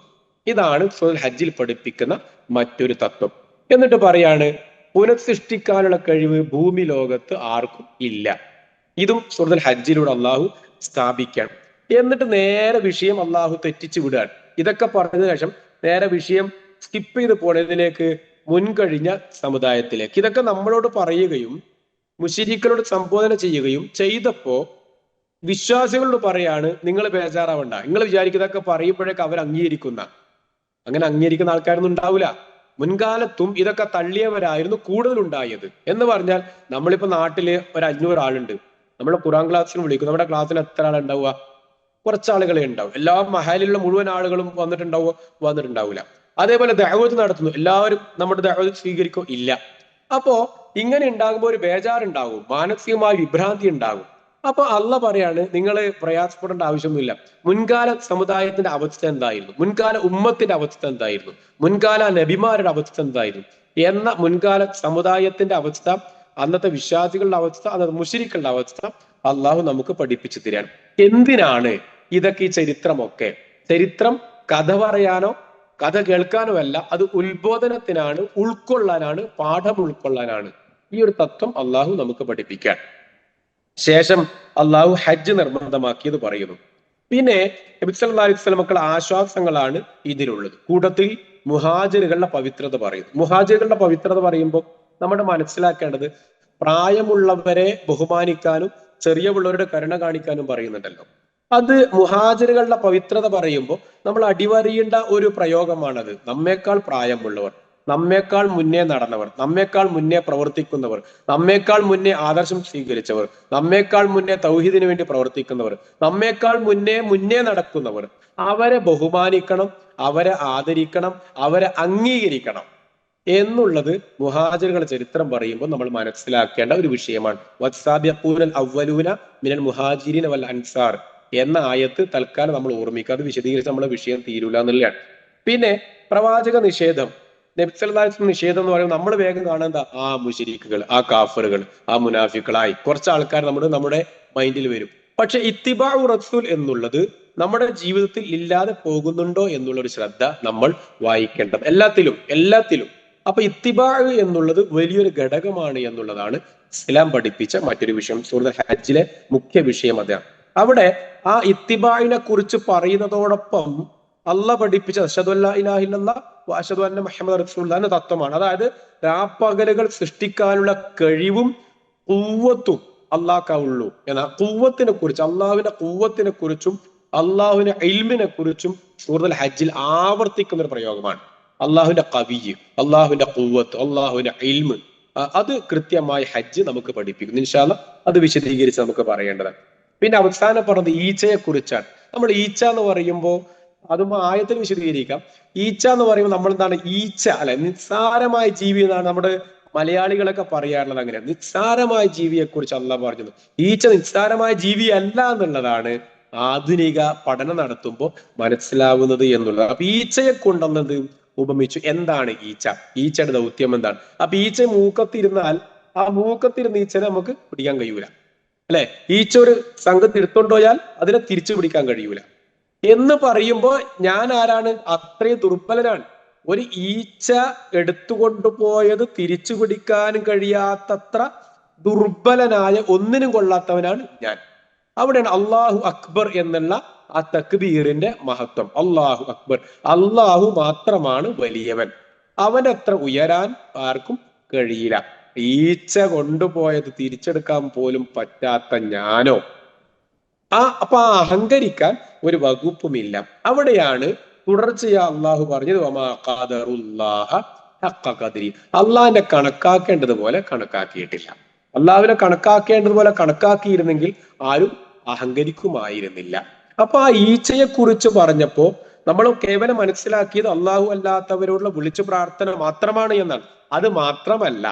ഇതാണ് സൂറത്തുൽ ഹജ്ജിൽ പഠിപ്പിക്കുന്ന മറ്റൊരു തത്വം. എന്നിട്ട് പറയാണ്, പുനഃസൃഷ്ടിക്കാനുള്ള കഴിവ് ഭൂമി ലോകത്ത് ആർക്കും ഇല്ല. ഇതും സൂറത്തുൽ ഹജ്ജിലൂടെ അള്ളാഹു സ്ഥാപിക്കണം. എന്നിട്ട് നേരെ വിഷയം അള്ളാഹു തെറ്റിച്ചു വിടുകയാണ്. ഇതൊക്കെ പറഞ്ഞതിന് ശേഷം നേരെ വിഷയം സ്കിപ്പ് ചെയ്ത് പോണതിലേക്ക്, മുൻകഴിഞ്ഞ സമുദായത്തിലേക്ക്. ഇതൊക്കെ നമ്മളോട് പറയുകയും മുശ്രിക്കുകളോട് സംബോധന ചെയ്യുകയും ചെയ്തപ്പോ വിശ്വാസികളോട് പറയാണ്, നിങ്ങൾ ബേജാറാവണ്ട, നിങ്ങൾ വിചാരിക്കുന്നതൊക്കെ പറയുമ്പോഴേക്ക് അവർ അങ്ങനെ അംഗീകരിക്കുന്ന ആൾക്കാരൊന്നും ഉണ്ടാവില്ല. മുൻകാലത്തും ഇതൊക്കെ തള്ളിയവരായിരുന്നു കൂടുതലുണ്ടായത്. എന്ന് പറഞ്ഞാൽ നമ്മളിപ്പോ നാട്ടില് ഒരു 500 ആളുണ്ട്, നമ്മൾ ഖുർആൻ ക്ലാസ്സിന് വിളിക്കും. നമ്മുടെ ക്ലാസ്സിൽ എത്ര ആളുണ്ടാവുക? കുറച്ചാളുകളെ ഉണ്ടാവും. എല്ലാ മഹലിലുള്ള മുഴുവൻ ആളുകളും വന്നിട്ടുണ്ടാവില്ല. അതേപോലെ ദഅവത്ത് നടത്തുന്നു, എല്ലാവരും നമ്മുടെ ദഅവത്ത് സ്വീകരിക്കോ? ഇല്ല. അപ്പോ ഇങ്ങനെ ഉണ്ടാകുമ്പോൾ ഒരു ബേജാറുണ്ടാകും, മാനസികമായ വിഭ്രാന്തി ഉണ്ടാകും. അപ്പൊ അള്ളാഹ് പറയാണ്, നിങ്ങൾ പ്രയാസപ്പെടേണ്ട ആവശ്യമൊന്നുമില്ല. മുൻകാല സമുദായത്തിന്റെ അവസ്ഥ എന്തായിരുന്നു, മുൻകാല ഉമ്മത്തിന്റെ അവസ്ഥ എന്തായിരുന്നു, മുൻകാല നബിമാരുടെ അവസ്ഥ എന്തായിരുന്നു എന്ന മുൻകാല സമുദായത്തിന്റെ അവസ്ഥ, അന്നത്തെ വിശ്വാസികളുടെ അവസ്ഥ, അന്നത്തെ മുശ്രിക്കുകളുടെ അവസ്ഥ അള്ളാഹു നമുക്ക് പഠിപ്പിച്ചു തരാണ്. എന്തിനാണ് ഇതൊക്കെ? ഈ ചരിത്രം കഥ പറയാനോ കഥ കേൾക്കാനോ അല്ല, അത് ഉത്ബോധനത്തിനാണ്, ഉൾക്കൊള്ളാനാണ്, പാഠം ഉൾക്കൊള്ളാനാണ്. ഈ ഒരു തത്വം അള്ളാഹു നമുക്ക് പഠിപ്പിക്കാൻ. ശേഷം അള്ളാഹു ഹജ്ജ് നിർബന്ധമാക്കിയത് പറയുന്നു. പിന്നെ നബി സല്ലല്ലാഹു അലൈഹി വസല്ലമയുടെ ആശ്വാസങ്ങളാണ് ഇതിലുള്ളത്. കൂട്ടത്തിൽ മുഹാജിറുകളുടെ പവിത്രത പറയുന്നു. മുഹാജിറുകളുടെ പവിത്രത പറയുമ്പോൾ നമ്മൾ മനസ്സിലാക്കേണ്ടത്, പ്രായമുള്ളവരെ ബഹുമാനിക്കാനും ചെറിയ പിള്ളവരുടെ കരുണ കാണിക്കാനും പറയുന്നുണ്ടല്ലോ. അത് മുഹാജിറുകളുടെ പവിത്രത പറയുമ്പോൾ നമ്മൾ അടിവരയേണ്ട ഒരു പ്രയോഗമാണത്. നമ്മേക്കാൾ പ്രായമുള്ളവർ, നമ്മേക്കാൾ മുന്നേ നടന്നവർ, നമ്മേക്കാൾ മുന്നേ പ്രവർത്തിക്കുന്നവർ, നമ്മേക്കാൾ മുന്നേ ആദർശം സ്വീകരിച്ചവർ, നമ്മേക്കാൾ മുന്നേ തൗഹീദിന് വേണ്ടി പ്രവർത്തിക്കുന്നവർ, നമ്മേക്കാൾ മുന്നേ നടക്കുന്നവർ, അവരെ ബഹുമാനിക്കണം, അവരെ ആദരിക്കണം, അവരെ അംഗീകരിക്കണം എന്നുള്ളത് മുഹാജിറുകളുടെ ചരിത്രം പറയുമ്പോൾ നമ്മൾ മനസ്സിലാക്കേണ്ട ഒരു വിഷയമാണ്. വസ്സാബിഖൂനൽ അവ്വലൂന മിനൽ മുഹാജിരീന വൽ അൻസാർ എന്ന ആയത്ത് തൽക്കാലം നമ്മൾ ഓർമ്മിക്കുക. അത് വിശദീകരിച്ച് നമ്മളെ വിഷയം തീരൂല എന്നുള്ളതാണ്. പിന്നെ പ്രവാചക നിഷേധം, നബി സല്ലല്ലാഹു അലൈഹി വസല്ലം നിഷേധം എന്ന് പറയുമ്പോൾ നമ്മൾ വേഗം കാണുന്നത് ആ മുശ്രിക്കുകൾ, ആ കാഫറുകൾ, ആ മുനാഫിക്കുകളായി കുറച്ച് ആൾക്കാർ നമ്മുടെ മൈൻഡിൽ വരും. പക്ഷെ ഇത്തിബാഉ റസൂൽ എന്നുള്ളത് നമ്മുടെ ജീവിതത്തിൽ ഇല്ലാതെ പോകുന്നുണ്ടോ എന്നുള്ള ഒരു ശ്രദ്ധ നമ്മൾ വായിക്കേണ്ടത് എല്ലാത്തിലും. അപ്പൊ ഇത്തിബാഉ എന്നുള്ളത് വലിയൊരു ഘടകമാണ് എന്നുള്ളതാണ് ഇസ്ലാം പഠിപ്പിച്ച മറ്റൊരു വിഷയം. സൂറത്തുൽ ഹജ്ജിലെ മുഖ്യ വിഷയം അതാണ്. അവിടെ ആ ഇത്തിബാഇനെ കുറിച്ച് പറയുന്നതോടൊപ്പം അള്ളാഹ് പഠിപ്പിച്ച അശ്ഹദു അല്ലാ ഇലാഹ ഇല്ലല്ലാഹ് വ അശ്ഹദു അന്ന മുഹമ്മദ് റസൂലുള്ളാഹ് എന്ന തത്വമാണ്. അതായത് രാപ്പകലുകൾ സൃഷ്ടിക്കാനുള്ള കഴിവും ഖുവ്വത്തും അള്ളാഹ്ക്കുള്ളൂ എന്ന ഖുവ്വത്തിനെ കുറിച്ച്, അള്ളാഹുവിന്റെ ഖുവ്വത്തിനെ കുറിച്ചും അള്ളാഹുവിന്റെ ഇൽമിനെ കുറിച്ചും സൂറത്തുൽ ഹജ്ജിൽ ആവർത്തിക്കുന്ന ഒരു പ്രയോഗമാണ്. അള്ളാഹുവിന്റെ ഖവിയ്യ്, അള്ളാഹുവിന്റെ ഖുവ്വത്ത്, അള്ളാഹുവിന്റെ ഇൽമ്, അത് കൃത്യമായി ഹജ്ജ് നമുക്ക് പഠിപ്പിക്കുന്നു. ഇൻഷാ അല്ലാഹ് അത് വിശദീകരിച്ച് നമുക്ക് പറയേണ്ടതാണ്. പിന്നെ അവസാനം പറഞ്ഞത് ഈച്ചയെ കുറിച്ചാണ്. നമ്മൾ ഈച്ച എന്ന് പറയുമ്പോൾ അതും ആയത്തിൽ വിശദീകരിക്കാം. ഈച്ച എന്ന് പറയുമ്പോൾ നമ്മൾ എന്താണ്, ഈച്ച അല്ലെ, നിസ്സാരമായ ജീവി എന്നാണ് നമ്മുടെ മലയാളികളൊക്കെ പറയാറുള്ളത്. അങ്ങനെ നിസ്സാരമായ ജീവിയെ കുറിച്ച് അള്ളാഹ് പറഞ്ഞത്. ഈച്ച നിസ്സാരമായ ജീവി അല്ല എന്നുള്ളതാണ് ആധുനിക പഠനം നടത്തുമ്പോൾ മനസ്സിലാവുന്നത് എന്നുള്ളത്. അപ്പൊ ഈച്ചയെ കൊണ്ടുവന്നത് ഉപമിച്ചു. എന്താണ് ഈച്ച? ഈച്ചയുടെ ദൗത്യം എന്താണ്? അപ്പൊ ഈച്ച മൂക്കത്തിരുന്നാൽ ആ മൂക്കത്തിരുന്ന് ഈച്ചനെ നമുക്ക് പിടിക്കാൻ കഴിയൂല അല്ലെ. ഈച്ച ഒരു സംഘത്തിൽ എടുത്തോണ്ട് പോയാൽ അതിനെ തിരിച്ചു പിടിക്കാൻ കഴിയൂല എന്ന് പറയുമ്പോ ഞാൻ ആരാണ്? അത്രയും ദുർബലനാണ്. ഒരു ഈച്ച എടുത്തുകൊണ്ടുപോയത് തിരിച്ചു പിടിക്കാനും കഴിയാത്തത്ര ദുർബലനായ, ഒന്നിനും കൊള്ളാത്തവനാണ് ഞാൻ. അവിടെയാണ് അള്ളാഹു അക്ബർ എന്നുള്ള ആ തക്ബീറിന്റെ മഹത്വം. അള്ളാഹു അക്ബർ, അള്ളാഹു മാത്രമാണ് വലിയവൻ, അവനത്ര ഉയരാൻ ആർക്കും കഴിയില്ല. ഈച്ച കൊണ്ടുപോയത് തിരിച്ചെടുക്കാൻ പോലും പറ്റാത്ത ഞാനോ? അപ്പൊ അഹങ്കരിക്കാൻ ഒരു വകുപ്പുമില്ല. അവിടെയാണ് തുടർച്ചയാ അള്ളാഹു പറഞ്ഞത് അള്ളാഹിനെ കണക്കാക്കേണ്ടതുപോലെ കണക്കാക്കിയിട്ടില്ല. അള്ളാഹുവിനെ കണക്കാക്കേണ്ടതുപോലെ കണക്കാക്കിയിരുന്നെങ്കിൽ ആരും അഹങ്കരിക്കുമായിരുന്നില്ല. അപ്പൊ ആ ഈച്ചയെ കുറിച്ച് പറഞ്ഞപ്പോ നമ്മൾ കേവലം മനസ്സിലാക്കിയത് അള്ളാഹു അല്ലാത്തവരോടുള്ള വിളിച്ചു പ്രാർത്ഥന മാത്രമാണ് എന്നാണ്. അത് മാത്രമല്ല,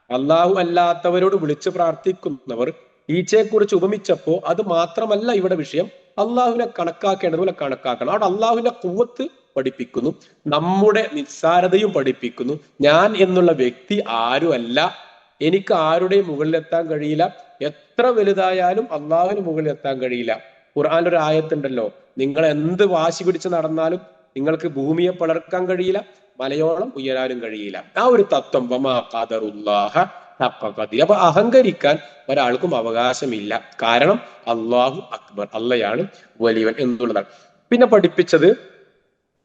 അള്ളാഹു അല്ലാത്തവരോട് വിളിച്ചു പ്രാർത്ഥിക്കുന്നവർ ഈച്ചയെ കുറിച്ച് ഉപമിച്ചപ്പോ അത് മാത്രമല്ല ഇവിടെ വിഷയം. അള്ളാഹുവിനെ കണക്കാക്കേണ്ടതുപോലെ കണക്കാക്കണം. അവിടെ അള്ളാഹുവിന്റെ ഖുവ്വത്ത് പഠിപ്പിക്കുന്നു, നമ്മുടെ നിസ്സാരതയും പഠിപ്പിക്കുന്നു. ഞാൻ എന്നുള്ള വ്യക്തി ആരുമല്ല, എനിക്ക് ആരുടെയും മുകളിലെത്താൻ കഴിയില്ല. എത്ര വലുതായാലും അള്ളാഹുവിന് മുകളിലെത്താൻ കഴിയില്ല. ഖുർആനിൽ ഒരു ആയത്തുണ്ടല്ലോ, നിങ്ങൾ എന്ത് വാശി പിടിച്ച് നടന്നാലും നിങ്ങൾക്ക് ഭൂമിയെ പിളർക്കാൻ കഴിയില്ല, മലയോളം ഉയരാനും കഴിയില്ല. ആ ഒരു തത്വം വമാ ഖദറുല്ലാഹ ഹഖ ഖദ്രി. അപ്പൊ അഹങ്കരിക്കാൻ ഒരാൾക്കും അവകാശമില്ല. കാരണം അള്ളാഹു അക്ബർ, അള്ളയാണ് വലിയവൻ എന്നുള്ളതാണ്. പിന്നെ പഠിപ്പിച്ചത്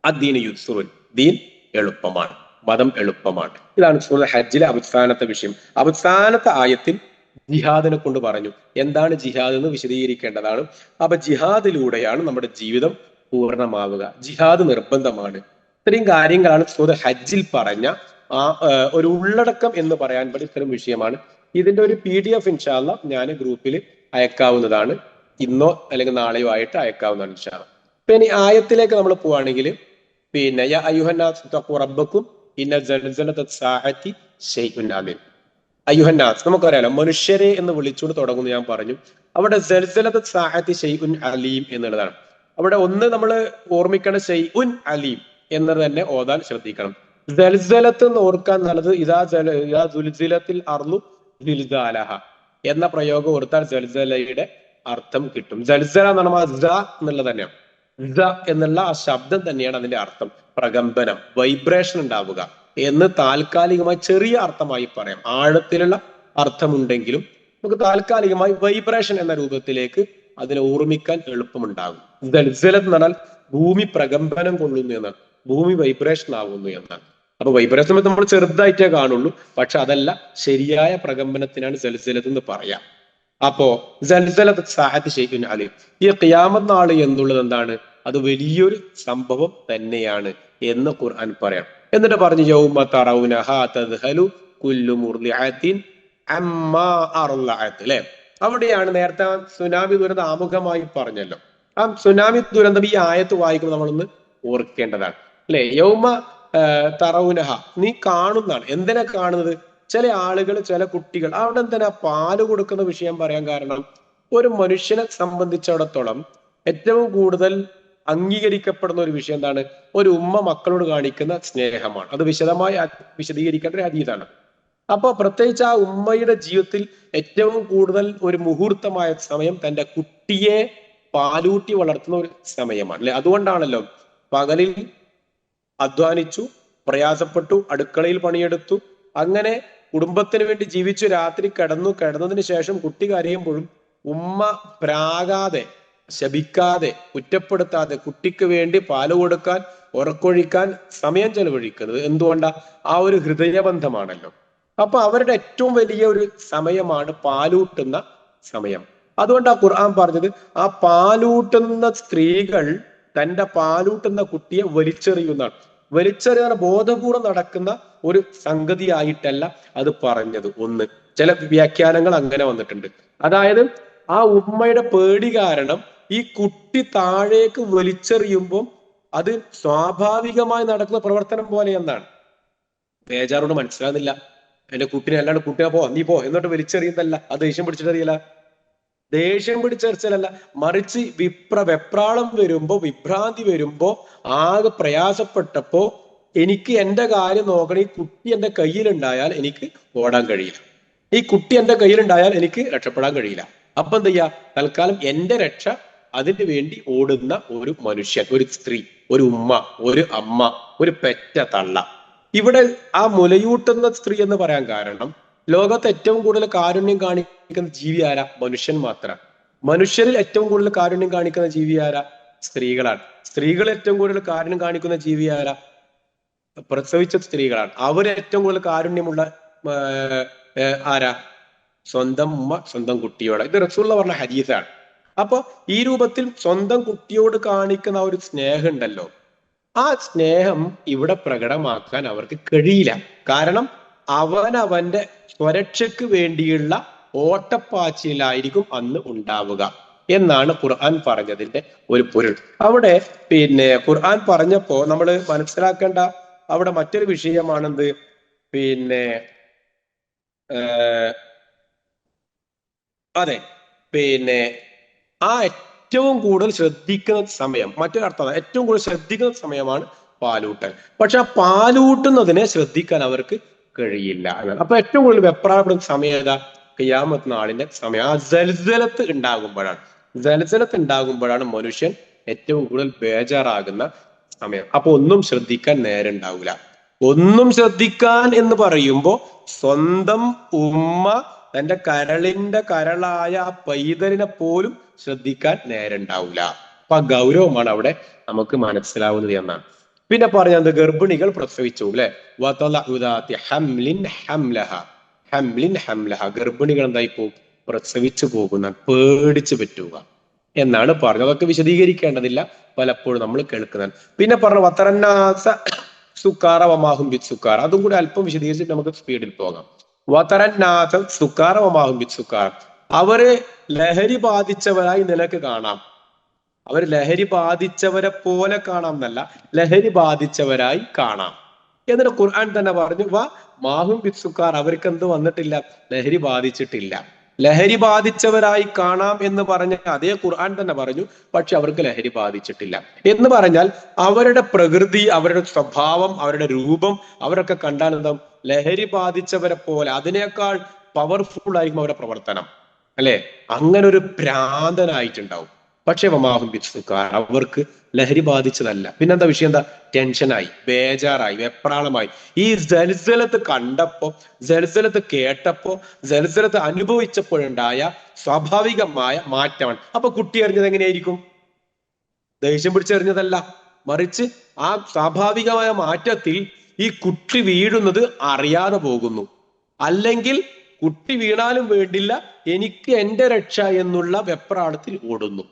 അദ്ദീനു യുസ്റുൻ, ദീൻ എളുപ്പമാണ്, മതം എളുപ്പമാണ്. ഇതാണ് സൂറത്തുൽ ഹജ്ജിലെ അവസാനത്തെ വിഷയം. അവസാനത്തെ ആയത്തിൽ ജിഹാദിനെ കൊണ്ട് പറഞ്ഞു. എന്താണ് ജിഹാദ് എന്ന് വിശദീകരിക്കേണ്ടതാണ്. അപ്പൊ ജിഹാദിലൂടെയാണ് നമ്മുടെ ജീവിതം പൂർണ്ണമാവുക. ജിഹാദ് നിർബന്ധമാണ്. ഇത്രയും കാര്യങ്ങളാണ് സൂറത്തുൽ ഹജ്ജിൽ പറഞ്ഞ ഒരു ഉള്ളടക്കം എന്ന് പറയാൻ പറ്റും ഇത്തരം വിഷയമാണ്. ഇതിന്റെ ഒരു PDF ഇൻഷാ അല്ലാഹ് ഞാൻ ഗ്രൂപ്പിൽ അയക്കാവുന്നതാണ്. ഇന്നോ അല്ലെങ്കിൽ നാളെയോ ആയിട്ട് അയക്കാവുന്നതാണ് ഇൻഷാ അല്ലാഹ്. പിന്നെ ആയത്തിലേക്ക് നമ്മൾ പോവാണെങ്കിൽ, പിന്നെ യാ അയ്യുഹന്നാസ് തഖൂ റബ്ബക്കും ഇന്ന സൽസലത സാഅത്തി ശൈഉൻ അലീം. അയ്യുഹന്നാസ് നമുക്കറിയാലോ, മനുഷ്യരെ എന്ന് വിളിച്ചുകൊണ്ട് തുടങ്ങുന്നു ഞാൻ പറഞ്ഞു. അവിടെ സൽസലത സാഅത്തി ശൈഉൻ അലീം എന്നുള്ളതാണ്. അവിടെ ഒന്ന് നമ്മൾ ഓർമ്മിക്കേണ്ട ശൈഉൻ അലീം എന്നത് തന്നെ ഓതാൻ ശ്രദ്ധിക്കണം. സൽസലത്ത് എന്ന് ഓർക്കാൻ നല്ലത് ഇദാ സുൽസിലത്തിൽ അർളു സിൽസാലഹ എന്ന പ്രയോഗം ഓർത്താൽ സൽസലയുടെ അർത്ഥം കിട്ടും. സൽസല എന്ന് പറഞ്ഞാൽ എന്നുള്ളത് തന്നെയാണ്. എന്നുള്ള ആ ശബ്ദം തന്നെയാണ് അതിന്റെ അർത്ഥം. പ്രകമ്പനം, വൈബ്രേഷൻ ഉണ്ടാവുക എന്ന് താൽക്കാലികമായി ചെറിയ അർത്ഥമായി പറയാം. ആഴത്തിലുള്ള അർത്ഥമുണ്ടെങ്കിലും നമുക്ക് താൽക്കാലികമായി വൈബ്രേഷൻ എന്ന രൂപത്തിലേക്ക് അതിനെ ഓർമ്മിക്കാൻ എളുപ്പമുണ്ടാകും. സൽസലത്ത് എന്ന് പറഞ്ഞാൽ ഭൂമി പ്രകമ്പനം കൊള്ളുന്നു എന്നാണ്, ഭൂമി വൈബ്രേഷൻ ആവുന്നു എന്നാണ്. അപ്പൊ വൈബ്രേഷൻ നമ്മൾ ചെറുതായിട്ടേ കാണുള്ളൂ, പക്ഷെ അതല്ല, ശരിയായ പ്രകമ്പനത്തിനാണ് സൽസലത്ത് എന്ന് പറയാം. അപ്പോ സൽസലത്ത് സാഅത്തി ശൈഉൻ അലീം, ഈ ഖിയാമത്ത് നാൾ എന്നുള്ളത് എന്താണ്? അത് വലിയൊരു സംഭവം തന്നെയാണ് എന്ന് ഖുർആൻ പറയാം. എന്നിട്ട് പറഞ്ഞു യൗമ തറൗനഹാ തദ്ഹലു കുല്ലു മുർദിഅത്തിൻ അമ്മാ അർളഅത്. അല്ലെ, അവിടെയാണ് നേരത്തെ സുനാമി ദുരന്തം ആമുഖമായി പറഞ്ഞല്ലോ. ആ സുനാമി ദുരന്തം ഈ ആയത്ത് വായിക്കുമ്പോൾ നമ്മളൊന്ന് ഓർക്കേണ്ടതാണ്. അല്ലെ, യൗമ തറൗനഹ, നീ കാണുന്നതാണ്. എന്തിനാ കാണുന്നത്? ചില ആളുകൾ, ചില കുട്ടികൾ അവിടെ എന്തിനാ പാല് കൊടുക്കുന്ന വിഷയം പറയാൻ കാരണം, ഒരു മനുഷ്യനെ സംബന്ധിച്ചിടത്തോളം ഏറ്റവും കൂടുതൽ അംഗീകരിക്കപ്പെടുന്ന ഒരു വിഷയം എന്താണ്? ഒരു ഉമ്മ മക്കളോട് കാണിക്കുന്ന സ്നേഹമാണ്. അത് വിശദമായി വിശദീകരിക്കേണ്ട ഒരു ഹദീസാണ്. അപ്പൊ പ്രത്യേകിച്ച് ആ ഉമ്മയുടെ ജീവിതത്തിൽ ഏറ്റവും കൂടുതൽ ഒരു മുഹൂർത്തമായ സമയം തന്റെ കുട്ടിയെ പാലൂട്ടി വളർത്തുന്ന ഒരു സമയമാണ് അല്ലെ. അതുകൊണ്ടാണല്ലോ പകലിൽ അധ്വാനിച്ചു, പ്രയാസപ്പെട്ടു, അടുക്കളയിൽ പണിയെടുത്തു, അങ്ങനെ കുടുംബത്തിന് വേണ്ടി ജീവിച്ചു, രാത്രി കിടന്നതിന് ശേഷം കുട്ടി കരയുമ്പോഴും ഉമ്മ പ്രാകാതെ, ശപിക്കാതെ, കുറ്റപ്പെടുത്താതെ കുട്ടിക്ക് വേണ്ടി പാല് കൊടുക്കാൻ, ഉറക്കൊഴിക്കാൻ സമയം ചെലവഴിക്കുന്നത് എന്തുകൊണ്ടാ? ആ ഒരു ഹൃദയബന്ധമാണല്ലോ. അപ്പൊ അവരുടെ ഏറ്റവും വലിയ ഒരു സമയമാണ് പാലൂട്ടുന്ന സമയം. അതുകൊണ്ട് ആ ഖുർആൻ പറഞ്ഞത് ആ പാലൂട്ടുന്ന സ്ത്രീകൾ തന്റെ പാലൂട്ടുന്ന കുട്ടിയെ വലിച്ചെറിയുന്നതാണ്. വലിച്ചെറിയാൻ ബോധപൂർവം നടക്കുന്ന ഒരു സംഗതിയായിട്ടല്ല അത് പറഞ്ഞത്. ഒന്ന്, ചില വ്യാഖ്യാനങ്ങൾ അങ്ങനെ വന്നിട്ടുണ്ട്. അതായത് ആ ഉമ്മയുടെ പേടി കാരണം ഈ കുട്ടി താഴേക്ക് വലിച്ചെറിയുമ്പോൾ അത് സ്വാഭാവികമായി നടക്കുന്ന പ്രവർത്തനം പോലെ എന്നാണ്. ബേജാറോട് മനസ്സിലാകുന്നില്ല. എന്റെ കുട്ടിനെ അല്ലാണ്ട് കുട്ടിനെ നീ പോ എന്നിട്ട് വലിച്ചെറിയുന്നതല്ല, അത് ദേഷ്യം പിടിച്ചിട്ടറിയില്ല. ദേഷ്യം പിടിച്ചെറിച്ചലല്ല, മറിച്ച് വെപ്രാളം വരുമ്പോ, വിഭ്രാന്തി വരുമ്പോ, ആകെ പ്രയാസപ്പെട്ടപ്പോ എനിക്ക് എന്റെ കാര്യം നോക്കണം. ഈ കുട്ടി എന്റെ കയ്യിലുണ്ടായാൽ എനിക്ക് ഓടാൻ കഴിയില്ല, ഈ കുട്ടി എന്റെ കയ്യിലുണ്ടായാൽ എനിക്ക് രക്ഷപ്പെടാൻ കഴിയില്ല. അപ്പൊ എന്ത് ചെയ്യാ? തൽക്കാലം എന്റെ രക്ഷ അതിനു വേണ്ടി ഓടുന്ന ഒരു മനുഷ്യൻ, ഒരു സ്ത്രീ, ഒരു ഉമ്മ, ഒരു അമ്മ, ഒരു പെറ്റ തള്ള. ഇവിടെ ആ മുലയൂട്ടുന്ന സ്ത്രീ എന്ന് പറയാൻ കാരണം ലോകത്ത് ഏറ്റവും കൂടുതൽ കാരുണ്യം കാണിക്കുന്ന ജീവി ആരാ? മനുഷ്യൻ മാത്രമാണ്. മനുഷ്യരിൽ ഏറ്റവും കൂടുതൽ കാരുണ്യം കാണിക്കുന്ന ജീവി ആരാ? സ്ത്രീകളാണ്. സ്ത്രീകൾ ഏറ്റവും കൂടുതൽ കാരുണ്യം കാണിക്കുന്ന ജീവി ആരാ? പ്രസവിച്ച സ്ത്രീകളാണ്. അവർ ഏറ്റവും കൂടുതൽ കാരുണ്യമുള്ള ആരാ? സ്വന്തം ഉമ്മ സ്വന്തം കുട്ടിയോട്. ഇത് റസൂലുള്ള പറഞ്ഞ ഹദീസാണ്. അപ്പൊ ഈ രൂപത്തിൽ സ്വന്തം കുട്ടിയോട് കാണിക്കുന്ന ഒരു സ്നേഹം ഉണ്ടല്ലോ, ആ സ്നേഹം ഇവിടെ പ്രകടമാക്കാൻ അവർക്ക് കഴിയില്ല. കാരണം അവനവന്റെ സ്വരക്ഷയ്ക്ക് വേണ്ടിയുള്ള ഓട്ടപ്പാച്ചിലായിരിക്കും അന്ന് ഉണ്ടാവുക എന്നാണ് ഖുർആൻ പറഞ്ഞതിന്റെ ഒരു പൊരുൾ. അവിടെ ഖുർആൻ പറഞ്ഞപ്പോ നമ്മൾ മനസ്സിലാക്കേണ്ട അവിടെ മറ്റൊരു വിഷയമാണെന്ത്? അതെ, ആ ഏറ്റവും കൂടുതൽ ശ്രദ്ധിക്കുന്ന സമയം, മറ്റൊരർത്ഥം ഏറ്റവും കൂടുതൽ ശ്രദ്ധിക്കുന്ന സമയമാണ് പാലൂട്ടൽ. പക്ഷെ ആ പാലൂട്ടുന്നതിനെ ശ്രദ്ധിക്കാൻ അവർക്ക് കഴിയില്ല എന്നാണ്. അപ്പൊ ഏറ്റവും കൂടുതൽ വെപ്രാളപ്പെടുന്ന സമയം ഏതാ? ഖിയാമത്ത് നാളിന്റെ സമയം. ആ ജൽസലത്ത് ഉണ്ടാകുമ്പോഴാണ് മനുഷ്യൻ ഏറ്റവും കൂടുതൽ ബേജാറാകുന്ന സമയം. അപ്പൊ ഒന്നും ശ്രദ്ധിക്കാൻ നേരം ഉണ്ടാവില്ല. ഒന്നും ശ്രദ്ധിക്കാൻ എന്ന് പറയുമ്പോ സ്വന്തം ഉമ്മ തന്റെ കരളിന്റെ കരളായ ആ പൈതലിനെ പോലും ശ്രദ്ധിക്കാൻ നേരം ഉണ്ടാവില്ല. അപ്പൊ ആ ഗൗരവമാണ് അവിടെ നമുക്ക് മനസ്സിലാവുന്നത് എന്നാണ്. പിന്നെ പറഞ്ഞത് ഗർഭിണികൾ പ്രസവിച്ചു അല്ലെ. ഗർഭിണികൾ എന്തായി പോകും? പ്രസവിച്ചു പോകുന്ന, പേടിച്ചു പറ്റുക എന്നാണ് പറഞ്ഞത്. അതൊക്കെ വിശദീകരിക്കേണ്ടതില്ല, പലപ്പോഴും നമ്മൾ കേൾക്കുന്നത്. പിന്നെ പറഞ്ഞു വത്തറന്നാസ സുക്കാറ വമാഹും ബി സുക്കാറ. അതും കൂടി അല്പം വിശദീകരിച്ചിട്ട് നമുക്ക് സ്പീഡിൽ പോകാം. വതറന്നാസ സുക്കാറ വമാഹും ബി സുക്കാറ. അവര് ലഹരി ബാധിച്ചവരായി നിനക്ക് കാണാം. അവർ ലഹരി ബാധിച്ചവരെ പോലെ കാണാം എന്നല്ല, ലഹരി ബാധിച്ചവരായി കാണാം. എന്നിട്ട് ഖുർആൻ തന്നെ പറഞ്ഞു മാഹും ബി സുക്കാർ, അവർക്ക് എന്ത് വന്നിട്ടില്ല? ലഹരി ബാധിച്ചിട്ടില്ല. ലഹരി ബാധിച്ചവരായി കാണാം എന്ന് പറഞ്ഞ അതേ ഖുർആൻ തന്നെ പറഞ്ഞു, പക്ഷെ അവർക്ക് ലഹരി ബാധിച്ചിട്ടില്ല. എന്ന് പറഞ്ഞാൽ അവരുടെ പ്രകൃതി, അവരുടെ സ്വഭാവം, അവരുടെ രൂപം, അവരൊക്കെ കണ്ടാൽ എന്താ? ലഹരി ബാധിച്ചവരെ പോലെ, അതിനേക്കാൾ പവർഫുൾ ആയിരിക്കും അവരുടെ പ്രവർത്തനം അല്ലെ. അങ്ങനെ ഒരു ഭ്രാന്തനായിട്ടുണ്ടാവും. പക്ഷെ വമാഹും ബിസുക്കാർ, അവർക്ക് ലഹരി ബാധിച്ചതല്ല. പിന്നെന്താ വിഷയം? എന്താ? ടെൻഷനായി, ബേജാറായി, വെപ്രാളമായി. ഈ ജൽസലത്ത് കണ്ടപ്പോ, ജൽസലത്ത് കേട്ടപ്പോ, ജൽസലത്ത് അനുഭവിച്ചപ്പോഴുണ്ടായ സ്വാഭാവികമായ മാറ്റമാണ്. അപ്പൊ കുട്ടി അറിഞ്ഞത് എങ്ങനെയായിരിക്കും? ദേഷ്യം പിടിച്ചെറിഞ്ഞതല്ല, മറിച്ച് ആ സ്വാഭാവികമായ മാറ്റത്തിൽ ഈ കുട്ടി വീഴുന്നത് അറിയാതെ പോകുന്നു. അല്ലെങ്കിൽ കുട്ടി വീണാലും വേണ്ടില്ല, എനിക്ക് എന്റെ രക്ഷ എന്നുള്ള വെപ്രാളത്തിൽ ഓടുന്നു.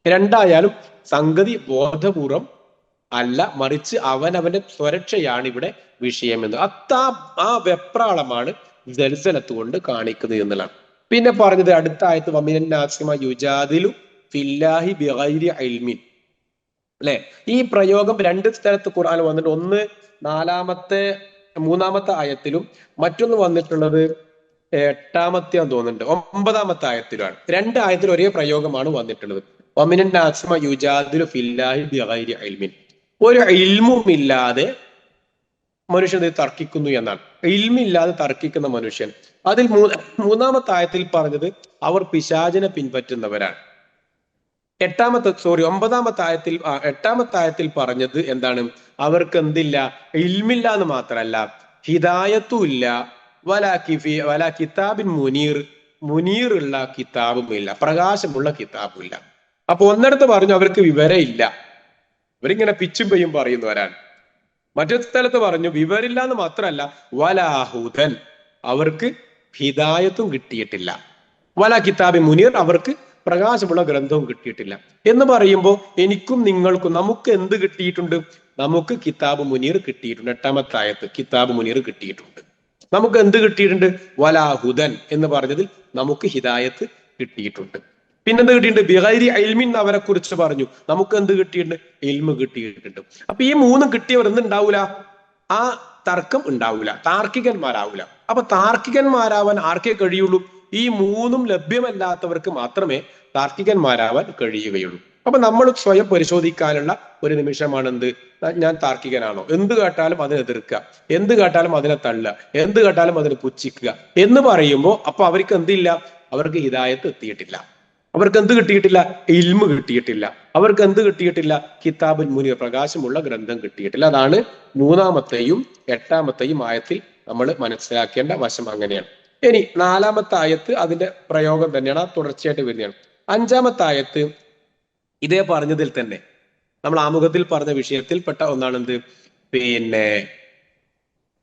രണ്ടായാലും സംഗതി ബോധപൂർവം അല്ല, മറിച്ച് അവനവന്റെ സ്വരക്ഷയാണ് ഇവിടെ വിഷയമെന്ന്. ആ വെപ്രാളമാണ് ജൽസലത്ത് കൊണ്ട് കാണിക്കുന്നത് എന്നുള്ളതാണ്. പിന്നെ പറഞ്ഞത് അടുത്ത ആയത്ത് വമിനന്നാസിമ യുജാദിലു ഫില്ലാഹി ബിഗൈരി ഇൽമിൻ അല്ലെ. ഈ പ്രയോഗം രണ്ട് സ്ഥലത്ത് ഖുർആൻ വന്നിട്ട്, ഒന്ന് മൂന്നാമത്തെ ആയത്തിലും മറ്റൊന്ന് വന്നിട്ടുള്ളത് 8-ാമത്തെ തോന്നുന്നുണ്ട്, 9-ാമത്തെ ആയത്തിലാണ്. രണ്ട് ആയത്തിൽ ഒരേ പ്രയോഗമാണ് വന്നിട്ടുള്ളത്. വമിനൻ നാസിമ യുജാദിലു ഫില്ലാഹി ബിഗൈരി ഇൽമിൻ. ഒരു ഇൽമും ഇല്ലാതെ മനുഷ്യൻ തർക്കിക്കുന്നു എന്നാണ്. ഇൽമില്ലാതെ തർക്കിക്കുന്ന മനുഷ്യൻ. അതിൽ മൂന്നാമത്തെ ആയത്തിൽ പറഞ്ഞത് അവർ പിശാചിനെ പിൻപറ്റുന്നവരാണ്. എട്ടാമത്തെ ആയത്തിൽ പറഞ്ഞത് എന്താണ്? അവർക്ക് എന്തില്ല? ഇൽമില്ല എന്ന് മാത്രല്ല, ഹിദായത്തും ഇല്ല. വലാ കിതാബിൻ മുനീർ ഉള്ള കിതാബും ഇല്ല, പ്രകാശമുള്ള കിതാബും ഇല്ല. അപ്പൊ ഒന്നിടത്ത് പറഞ്ഞു അവർക്ക് വിവരം ഇല്ല, അവരിങ്ങനെ പിച്ചും പെയ്യും പറയുന്നവരാണ്. മറ്റൊരു സ്ഥലത്ത് പറഞ്ഞു വിവരില്ല എന്ന് മാത്രമല്ല, വലാഹുദൻ, അവർക്ക് ഹിദായത്തും കിട്ടിയിട്ടില്ല. വലാ കിതാബിൻ മുനീർ, അവർക്ക് പ്രകാശമുള്ള ഗ്രന്ഥവും കിട്ടിയിട്ടില്ല. എന്ന് പറയുമ്പോൾ എനിക്കും നിങ്ങൾക്കും നമുക്ക് എന്ത് കിട്ടിയിട്ടുണ്ട്? നമുക്ക് കിതാബ് മുനീർ കിട്ടിയിട്ടുണ്ട്. എട്ടാമത്തെ ആയത്ത് കിതാബ് മുനീർ കിട്ടിയിട്ടുണ്ട്. നമുക്ക് എന്ത് കിട്ടിയിട്ടുണ്ട്? വലാഹുദൻ എന്ന് പറഞ്ഞതിൽ നമുക്ക് ഹിദായത്ത് കിട്ടിയിട്ടുണ്ട്. പിന്നെന്ത് കിട്ടിയിട്ടുണ്ട്? ബിഗൈരി ഇൽമിൻ അവരെ കുറിച്ച് പറഞ്ഞു. നമുക്ക് എന്ത് കിട്ടിയിട്ടുണ്ട്? ഇൽമ് കിട്ടിയിട്ടുണ്ട്. അപ്പൊ ഈ മൂന്നും കിട്ടിയവർ എന്തുണ്ടാവൂല? ആ തർക്കം ഉണ്ടാവൂല, താർക്കികന്മാരാവൂല. അപ്പൊ താർക്കികന്മാരാവാൻ ആർക്കേ കഴിയുള്ളൂ? ഈ മൂന്നും ലഭ്യമല്ലാത്തവർക്ക് മാത്രമേ താർക്കികന്മാരാവാൻ കഴിയുകയുള്ളൂ. അപ്പൊ നമ്മൾ സ്വയം പരിശോധിക്കാനുള്ള ഒരു നിമിഷമാണ് എന്ത്? ഞാൻ താർക്കികനാണോ? എന്ത് കേട്ടാലും അതിനെ എതിർക്കുക, എന്ത് കേട്ടാലും അതിനെ തള്ളുക, എന്ത് കേട്ടാലും അതിനെ പുച്ഛിക്കുക എന്ന് പറയുമ്പോൾ അപ്പൊ അവർക്ക് എന്തില്ല? അവർക്ക് ഹിദായത്ത് എത്തിയിട്ടില്ല. അവർക്ക് എന്ത് കിട്ടിയിട്ടില്ല? ഇൽമ് കിട്ടിയിട്ടില്ല. അവർക്ക് എന്ത് കിട്ടിയിട്ടില്ല? കിതാബുൽ മുനീർ, പ്രകാശമുള്ള ഗ്രന്ഥം കിട്ടിയിട്ടില്ല. അതാണ് മൂന്നാമത്തെയും എട്ടാമത്തെയും ആയത്തിൽ നമ്മൾ മനസ്സിലാക്കേണ്ട വശം. അങ്ങനെയാണ്. ഇനി നാലാമത്തെ ആയത്ത് അതിന്റെ പ്രയോഗം തന്നെയാണ്, തുടർച്ചയായിട്ട് വരുന്നതാണ്. അഞ്ചാമത്തെ ആയത്ത് ഇതേ പറഞ്ഞതിൽ തന്നെ നമ്മൾ ആമുഖത്തിൽ പറഞ്ഞ വിഷയത്തിൽപ്പെട്ട ഒന്നാണെന്ത്? പിന്നെ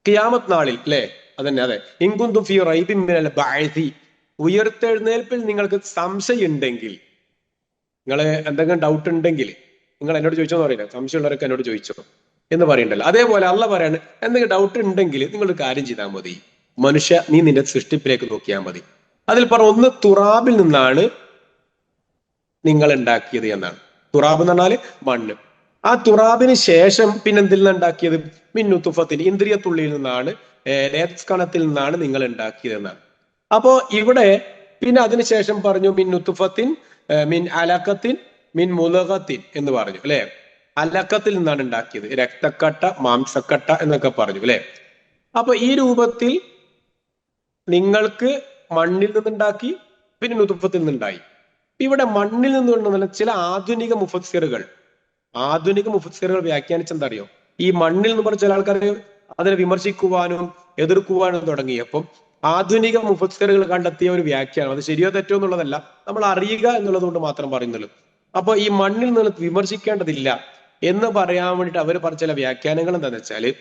ഖിയാമത്ത് നാളിൽ അല്ലെ, അതന്നെ, അതെ, ഇൻകുന്തും ഫീ റൈബിൻ മിനൽ ബഅസി, ഉയർത്തെഴുന്നേൽപ്പിൽ നിങ്ങൾക്ക് സംശയം ഉണ്ടെങ്കിൽ, നിങ്ങൾ എന്തെങ്കിലും ഡൗട്ട് ഉണ്ടെങ്കിൽ നിങ്ങൾ എന്നോട് ചോദിച്ചോന്ന് പറയില്ല, സംശയമുള്ളവരൊക്കെ എന്നോട് ചോദിച്ചോ എന്ന് പറയണ്ടല്ലോ. അതേപോലെ അള്ളാഹ് പറയാണ്, എന്തെങ്കിലും ഡൗട്ട് ഉണ്ടെങ്കിൽ നിങ്ങൾ ഒരു കാര്യം ചെയ്താൽ മതി, മനുഷ്യ നീ നിന്റെ സൃഷ്ടിപ്പിലേക്ക് നോക്കിയാൽ മതി. അതിൽ പറഞ്ഞ ഒന്ന് തുറാബിൽ നിന്നാണ് നിങ്ങൾ ഉണ്ടാക്കിയത് എന്നാണ്. തുറാബ് എന്ന് പറഞ്ഞാല് മണ്ണ്. ആ തുറാബിന് ശേഷം പിന്നെ എന്തിൽ നിന്നാണ് ഉണ്ടാക്കിയത്? മിന്നുത്തുഫത്തിന്, ഇന്ദ്രിയത്തുള്ളിയിൽ നിന്നാണ്, രേതസ്കണത്തിൽ നിന്നാണ് നിങ്ങൾ ഉണ്ടാക്കിയത് എന്നാണ്. അപ്പോ ഇവിടെ പിന്നെ അതിനുശേഷം പറഞ്ഞു മിന്നുത്തുഫത്തിൻ, മിൻ അലക്കത്തിൻ, മിൻ മുലകത്തിൻ എന്ന് പറഞ്ഞു അല്ലെ. അലക്കത്തിൽ നിന്നാണ് ഉണ്ടാക്കിയത്, രക്തക്കട്ട, മാംസക്കട്ട എന്നൊക്കെ പറഞ്ഞു അല്ലെ. അപ്പൊ ഈ രൂപത്തിൽ നിങ്ങൾക്ക് മണ്ണിൽ നിന്നുണ്ടാക്കി, പിന്നെ നുതുഫത്തിൽ നിന്നുണ്ടായി. ഇവിടെ മണ്ണിൽ നിന്നുണ്ടെന്നുള്ള ചില ആധുനിക മുഫസ്സിറുകൾ വ്യാഖ്യാനിച്ചെന്താ അറിയോ? ഈ മണ്ണിൽ നിന്ന് പറഞ്ഞ ചില ആൾക്കാർ അതിനെ വിമർശിക്കുവാനും എതിർക്കുവാനും തുടങ്ങിയപ്പം ആധുനിക മുഫസ്സിറുകൾ കണ്ടെത്തിയ ഒരു വ്യാഖ്യാനം, അത് ശരിയോ തെറ്റോ എന്നുള്ളതല്ല, നമ്മൾ അറിയുക എന്നുള്ളത് കൊണ്ട് മാത്രം പറയുന്നുള്ളൂ. അപ്പൊ ഈ മണ്ണിൽ നിന്ന് വിമർശിക്കേണ്ടതില്ല എന്ന് പറയാൻ വേണ്ടിയിട്ട് അവർ പറഞ്ഞ ചില വ്യാഖ്യാനങ്ങൾ എന്താണെന്ന് വെച്ചാല്,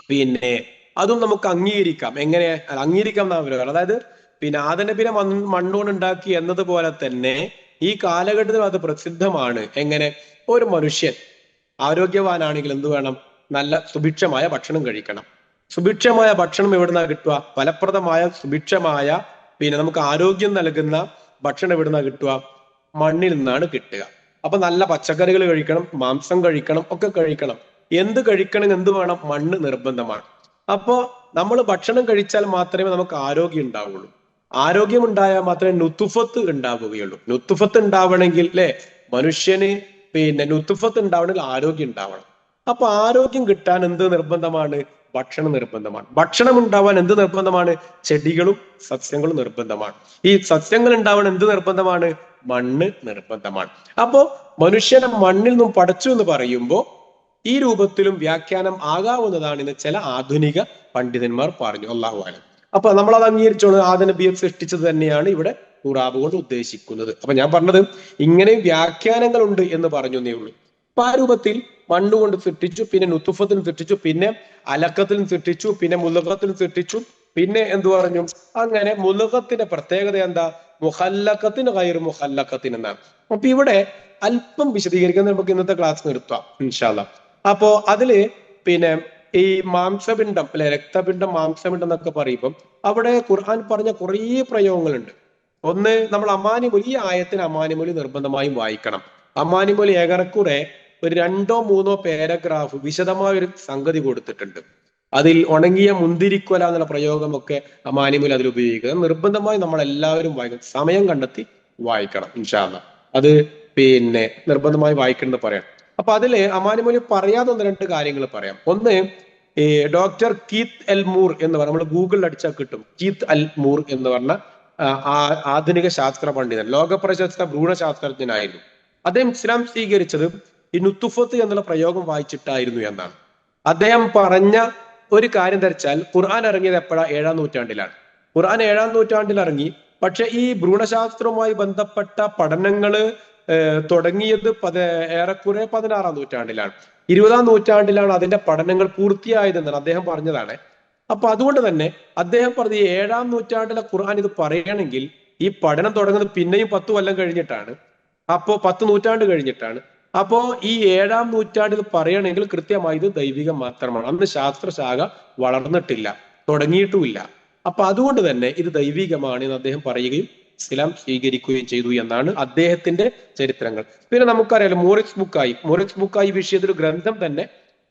പിന്നെ അതും നമുക്ക് അംഗീകരിക്കാം. എങ്ങനെ അംഗീകരിക്കാം എന്നാ പറയുന്നത്? അതായത് പിന്നെ ആദനബിനെ മണ്ണുകൊണ്ട് ഉണ്ടാക്കി എന്നതുപോലെ തന്നെ ഈ കാലഘട്ടത്തിൽ അത് പ്രസിദ്ധമാണ്. എങ്ങനെ? ഒരു മനുഷ്യൻ ആരോഗ്യവാനാണെങ്കിൽ എന്ത് വേണം? നല്ല സുഭിക്ഷമായ ഭക്ഷണം കഴിക്കണം. സുഭിക്ഷമായ ഭക്ഷണം എവിടുന്നാ കിട്ടുക? ഫലപ്രദമായ സുഭിക്ഷമായ പിന്നെ നമുക്ക് ആരോഗ്യം നൽകുന്ന ഭക്ഷണം എവിടുന്നാ കിട്ടുക? മണ്ണിൽ നിന്നാണ് കിട്ടുക. അപ്പൊ നല്ല പച്ചക്കറികൾ കഴിക്കണം, മാംസം കഴിക്കണം, ഒക്കെ കഴിക്കണം. എന്ത് കഴിക്കണം? എന്ത് വേണം? മണ്ണ് നിർബന്ധമാണ്. അപ്പോ നമ്മൾ ഭക്ഷണം കഴിച്ചാൽ മാത്രമേ നമുക്ക് ആരോഗ്യം ഉണ്ടാവുള്ളൂ. ആരോഗ്യം ഉണ്ടായാൽ മാത്രമേ നുത്തുഫത്ത് ഉണ്ടാവുകയുള്ളൂ. നുത്തുഫത്ത് ഉണ്ടാവണമെങ്കിൽ അല്ലെ, മനുഷ്യന് പിന്നെ നുത്തുഫത്ത് ഉണ്ടാവണമെങ്കിൽ ആരോഗ്യം ഉണ്ടാവണം. അപ്പൊ ആരോഗ്യം കിട്ടാൻ എന്ത് നിർബന്ധമാണ്? ഭക്ഷണം നിർബന്ധമാണ്. ഭക്ഷണം ഉണ്ടാവാൻ എന്ത് നിർബന്ധമാണ്? ചെടികളും സസ്യങ്ങളും നിർബന്ധമാണ്. ഈ സസ്യങ്ങൾ ഉണ്ടാവാൻ എന്ത് നിർബന്ധമാണ്? മണ്ണ് നിർബന്ധമാണ്. അപ്പോ മനുഷ്യനെ മണ്ണിൽ നിന്നും പടച്ചു എന്ന് പറയുമ്പോൾ ഈ രൂപത്തിലും വ്യാഖ്യാനം ആകാവുന്നതാണെന്ന് ചില ആധുനിക പണ്ഡിതന്മാർ പറഞ്ഞു. അല്ലാഹു അലം. അപ്പൊ നമ്മൾ അത് അംഗീകരിച്ചോളൂ, ആദനബിയെ സൃഷ്ടിച്ചത് തന്നെയാണ് ഇവിടെ ഖുറാബ് കൊണ്ട് ഉദ്ദേശിക്കുന്നത്. അപ്പൊ ഞാൻ പറഞ്ഞത് ഇങ്ങനെ വ്യാഖ്യാനങ്ങൾ ഉണ്ട് എന്ന് പറഞ്ഞു എന്നേ ഉള്ളൂ. അപ്പൊ ആ രൂപത്തിൽ മണ്ണുകൊണ്ട് സൃഷ്ടിച്ചു, പിന്നെ നുത്തുഫത്തിന് സൃഷ്ടിച്ചു, പിന്നെ അലക്കത്തിനും സൃഷ്ടിച്ചു, പിന്നെ മുലകത്തിനും സൃഷ്ടിച്ചു, പിന്നെ എന്തു പറഞ്ഞു? അങ്ങനെ മുലകത്തിന്റെ പ്രത്യേകത എന്താ? മുഹല്ലക്കത്തിന് ഗൈർ മുഹല്ലക്കത്തിന് എന്നാണ്. അപ്പൊ ഇവിടെ അല്പം വിശദീകരിക്കാൻ നമുക്ക് ഇന്നത്തെ ക്ലാസ് നിർത്താം ഇൻഷാ അല്ലാഹ്. അപ്പോ അതില് പിന്നെ ഈ മാംസപിണ്ഡം അല്ലെ, രക്തപിണ്ഡം, മാംസപിണ്ഡം എന്നൊക്കെ പറയുമ്പോൾ അവിടെ ഖുർആൻ പറഞ്ഞ കുറേ പ്രയോഗങ്ങളുണ്ട്. ഒന്ന്, നമ്മൾ അമാനിമൊലി, ഈ ആയത്തിന് അമാനിമൊലി നിർബന്ധമായും വായിക്കണം. അമാനിമൊലി ഏറെക്കുറെ ഒരു 2 or 3 പാരഗ്രാഫ് വിശദമായ ഒരു സംഗതി കൊടുത്തിട്ടുണ്ട്. അതിൽ ഉണങ്ങിയ മുന്തിരിക്കൊല എന്നുള്ള പ്രയോഗമൊക്കെ അമാനിമൊലി അതിൽ ഉപയോഗിക്കുക. നിർബന്ധമായി നമ്മൾ എല്ലാവരും വായിക്കണം, സമയം കണ്ടെത്തി വായിക്കണം ഇൻഷാ അല്ലാഹ്. അത് നിർബന്ധമായി വായിക്കണമെന്ന് പറയാം. അപ്പൊ അതില് അമാനിമൊഴി പറയാതെ ഒന്ന് രണ്ട് കാര്യങ്ങൾ പറയാം. ഒന്ന്, ഈ ഡോക്ടർ കീത്ത് എൽ മൂർ എന്ന് പറഞ്ഞ, നമ്മൾ ഗൂഗിളിൽ അടിച്ചാൽ കിട്ടും, കീത്ത് എൽ മൂർ എന്ന് പറഞ്ഞ ആധുനിക ശാസ്ത്ര പണ്ഡിതൻ, ലോകപ്രശസ്ത ഭ്രൂണശാസ്ത്രജ്ഞനായിരുന്നു. അദ്ദേഹം ഇസ്ലാം സ്വീകരിച്ചത് ഈ നുത്തുഫത്ത് എന്നുള്ള പ്രയോഗം വായിച്ചിട്ടായിരുന്നു എന്നാണ്. അദ്ദേഹം പറഞ്ഞ ഒരു കാര്യം ധരിച്ചാൽ, ഖുർആൻ ഇറങ്ങിയത് എപ്പോഴാ? 7-ാം നൂറ്റാണ്ടിലാണ്. ഖുർആൻ 7-ാം നൂറ്റാണ്ടിൽ ഇറങ്ങി. പക്ഷെ ഈ ഭ്രൂണശാസ്ത്രവുമായി ബന്ധപ്പെട്ട പഠനങ്ങള് തുടങ്ങിയത് ഏറെക്കുറെ 16-ാം നൂറ്റാണ്ടിലാണ്. 20-ാം നൂറ്റാണ്ടിലാണ് അതിന്റെ പഠനങ്ങൾ പൂർത്തിയായതെന്നാണ് അദ്ദേഹം പറഞ്ഞതാണ്. അപ്പൊ അതുകൊണ്ട് തന്നെ അദ്ദേഹം പറഞ്ഞ ഈ 7-ാം നൂറ്റാണ്ടിലെ ഖുർആൻ ഇത് പറയണമെങ്കിൽ ഈ പഠനം തുടങ്ങുന്നത് പിന്നെയും 10 കൊല്ലം കഴിഞ്ഞിട്ടാണ്. അപ്പോ 10 നൂറ്റാണ്ട് കഴിഞ്ഞിട്ടാണ്. അപ്പോ ഈ 7-ാം നൂറ്റാണ്ടിൽ പറയണമെങ്കിൽ കൃത്യമായി ഇത് ദൈവികം മാത്രമാണ്. അന്ന് ശാസ്ത്രശാഖ വളർന്നിട്ടില്ല, തുടങ്ങിയിട്ടുമില്ല. അപ്പൊ അതുകൊണ്ട് തന്നെ ഇത് ദൈവികമാണ് എന്ന് അദ്ദേഹം പറയുകയും ഇസ്ലാം സ്വീകരിക്കുകയും ചെയ്തു എന്നാണ് അദ്ദേഹത്തിന്റെ ചരിത്രങ്ങൾ. പിന്നെ നമുക്കറിയാലോ, മോറിസ് ബുക്കായി വിഷയത്തിൽ ഗ്രന്ഥം തന്നെ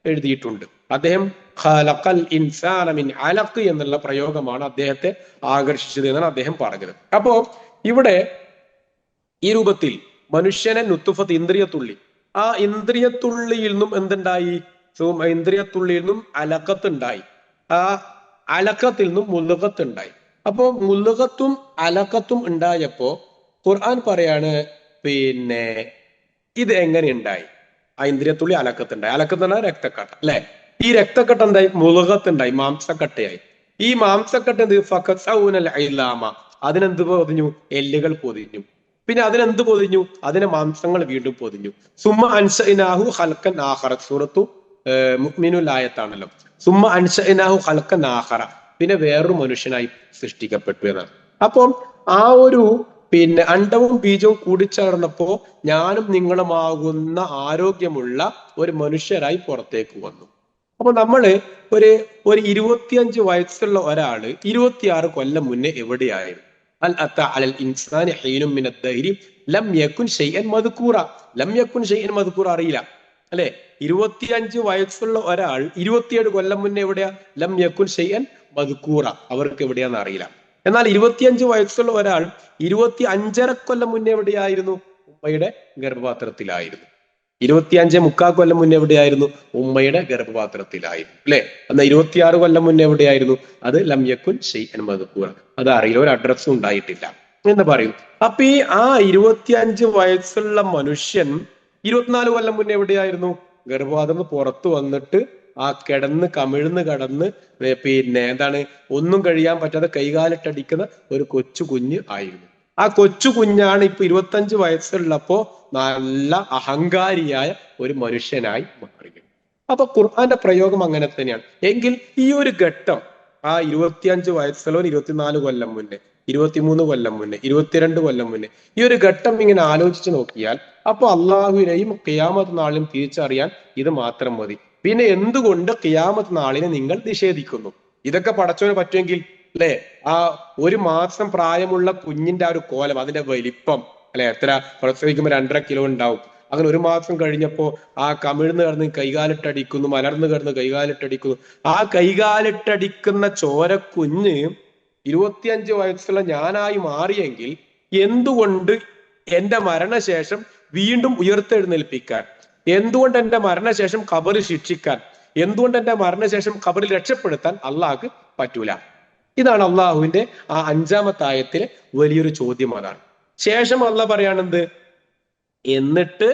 എഴുതിയിട്ടുണ്ട്. അദ്ദേഹം ഖലഖൽ ഇൻസാന മിൻ അലഖ് എന്നുള്ള പ്രയോഗമാണ് അദ്ദേഹത്തെ ആകർഷിച്ചത് എന്നാണ് അദ്ദേഹം പറഞ്ഞത്. അപ്പോ ഇവിടെ ഈ രൂപത്തിൽ മനുഷ്യനെ നുത്തുഫത്ത്, ഇന്ദ്രിയത്തുള്ളി, ആ ഇന്ദ്രിയത്തുള്ളിയിൽ നിന്നും എന്തുണ്ടായി? ഇന്ദ്രിയത്തുള്ളിയിൽ നിന്നും അലക്കത്തുണ്ടായി. ആ അലക്കത്തിൽ നിന്നും മുലുകത്തുണ്ടായി. അപ്പോ മുലുകത്തും അലക്കത്തും ഉണ്ടായപ്പോ ഖുർആൻ പറയാണ്, ഇത് എങ്ങനെ ഉണ്ടായി? ആ ഇന്ദ്രിയത്തുള്ളി അലക്കത്തുണ്ടായി. അലക്കത്ത് പറഞ്ഞാൽ രക്തക്കട്ട അല്ലെ? ഈ രക്തക്കട്ട എന്തായി? മുലുകത്തുണ്ടായി, മാംസക്കട്ടയായി. ഈ മാംസക്കട്ട എന്ത്? ഫഖസൗനൽ ഇലാമ, അതിനെന്ത് പൊതിഞ്ഞു? എല്ലുകൾ പൊതിഞ്ഞു. പിന്നെ അതിനെന്ത് പൊതിഞ്ഞു? അതിനെ മാംസങ്ങൾ വീണ്ടും പൊതിഞ്ഞു. സുമ്മ അൻശഇനാഹു ഖൽഖൻ ആഖറ, സൂറത്തു മുഅ്മിനുൽ ആയത്താണല്ലോ. സുമ്മ അൻശഇനാഹു ഖൽഖൻ ആഖറ, പിന്നെ വേറൊരു മനുഷ്യനായി സൃഷ്ടിക്കപ്പെട്ടു എന്നാണ്. അപ്പം ആ ഒരു അണ്ടവും ബീജവും കൂടിച്ചേർന്നപ്പോ ഞാനും നിങ്ങളുമാകുന്ന ആരോഗ്യമുള്ള ഒരു മനുഷ്യരായി പുറത്തേക്ക് വന്നു. അപ്പൊ നമ്മള് ഒരു 25 വയസ്സുള്ള ഒരാള് 26 കൊല്ലം മുന്നേ എവിടെയായിരുന്നു? അൽ അത്ത അലൽ ഇൻസാനി ഹീനും മിനദ് ദഹരി ലം യകുൻ ഷൈഅൻ മദ്കൂറ. ലം യകുൻ ഷൈഅൻ മദ്കൂറ അറിയില്ല അല്ലെ? 25 വയസ്സുള്ള ഒരാൾ 27 കൊല്ലം മുന്നേ എവിടെയാ? ലം യകുൻ ഷൈഅൻ മദ്കൂറ, അവർക്ക് എവിടെയാന്ന് അറിയില്ല. എന്നാൽ 25 വയസ്സുള്ള ഒരാൾ 25.5 കൊല്ലം മുന്നേ എവിടെയായിരുന്നു? ഉമ്മയുടെ ഗർഭപാത്രത്തിലായിരുന്നു. 25.75 കൊല്ലം മുന്നേ എവിടെയായിരുന്നു? ഉമ്മയുടെ ഗർഭപാത്രത്തിലായിരുന്നു അല്ലെ? എന്നാൽ 26 കൊല്ലം മുന്നേ എവിടെയായിരുന്നു? അത് ലം യകുൻ ഷൈഅൻ മദ്കൂറ, അത് അറിയില്ല, ഒരു അഡ്രസ്സും ഉണ്ടായിട്ടില്ല എന്ന് പറയും. അപ്പൊ ഈ 25 വയസ്സുള്ള മനുഷ്യൻ 24 കൊല്ലം മുന്നേ എവിടെയായിരുന്നു? ഗർഭപാത്രത്തിൽ പുറത്തു വന്നിട്ട് ആ കമിഴ്ന്ന് കടന്ന് എന്താണ്, ഒന്നും കഴിയാൻ പറ്റാതെ കൈകാലിട്ടടിക്കുന്ന ഒരു കൊച്ചു കുഞ്ഞ് ആയിരുന്നു. ആ കൊച്ചു കുഞ്ഞാണ് ഇപ്പൊ 25 വയസ്സുള്ളപ്പോ നല്ല അഹങ്കാരിയായ ഒരു മനുഷ്യനായി മാറുകയും. അപ്പൊ ഖുർആന്റെ പ്രയോഗം അങ്ങനെ തന്നെയാണ്. എങ്കിൽ ഈ ഒരു ഘട്ടം, ആ 25 വയസ്സുള്ള 24 കൊല്ലം മുന്നേ, 23 കൊല്ലം മുന്നേ, 22 കൊല്ലം മുന്നേ, ഈ ഒരു ഘട്ടം ഇങ്ങനെ ആലോചിച്ച് നോക്കിയാൽ അപ്പൊ അള്ളാഹുവിനെയും ഖിയാമത്ത് നാളിലും തിരിച്ചറിയാൻ ഇത് മാത്രം മതി. പിന്നെ എന്തുകൊണ്ട് ഖിയാമത്ത് നാളിനെ നിങ്ങൾ നിഷേധിക്കുന്നു? ഇതൊക്കെ പടച്ചവന് പറ്റുമെങ്കിൽ അല്ലെ? ആ 1 മാസം പ്രായമുള്ള കുഞ്ഞിന്റെ ആ ഒരു കോലം, അതിന്റെ വലിപ്പം അല്ലെ, എത്ര പ്രസവിക്കുമ്പോൾ 2.5 കിലോ ഉണ്ടാവും. അങ്ങനെ 1 മാസം കഴിഞ്ഞപ്പോ ആ കമിഴ്ന്ന് കിടന്ന് കൈകാലിട്ടടിക്കുന്നു, മലർന്നു കിടന്ന് കൈകാലിട്ടടിക്കുന്നു. ആ കൈകാലിട്ടടിക്കുന്ന ചോരക്കുഞ്ഞ് 25 വയസ്സുള്ള ഞാനായി മാറിയെങ്കിൽ എന്തുകൊണ്ട് എന്റെ മരണശേഷം വീണ്ടും ഉയർത്തെഴുന്നേൽപ്പിക്കാൻ, എന്തുകൊണ്ട് എന്റെ മരണശേഷം ഖബറിൽ ശിക്ഷിക്കാൻ, എന്തുകൊണ്ട് എന്റെ മരണശേഷം ഖബറിൽ രക്ഷപ്പെടുത്താൻ അള്ളാഹ്ക്ക് പറ്റൂല? ഇതാണ് അള്ളാഹുവിന്റെ ആ 5-ാമത്തെ ആയത്തിലെ വലിയൊരു ചോദ്യം. അതാണ്. ശേഷം അള്ളാഹ് പറയാണെന്ത്? എന്നിട്ട്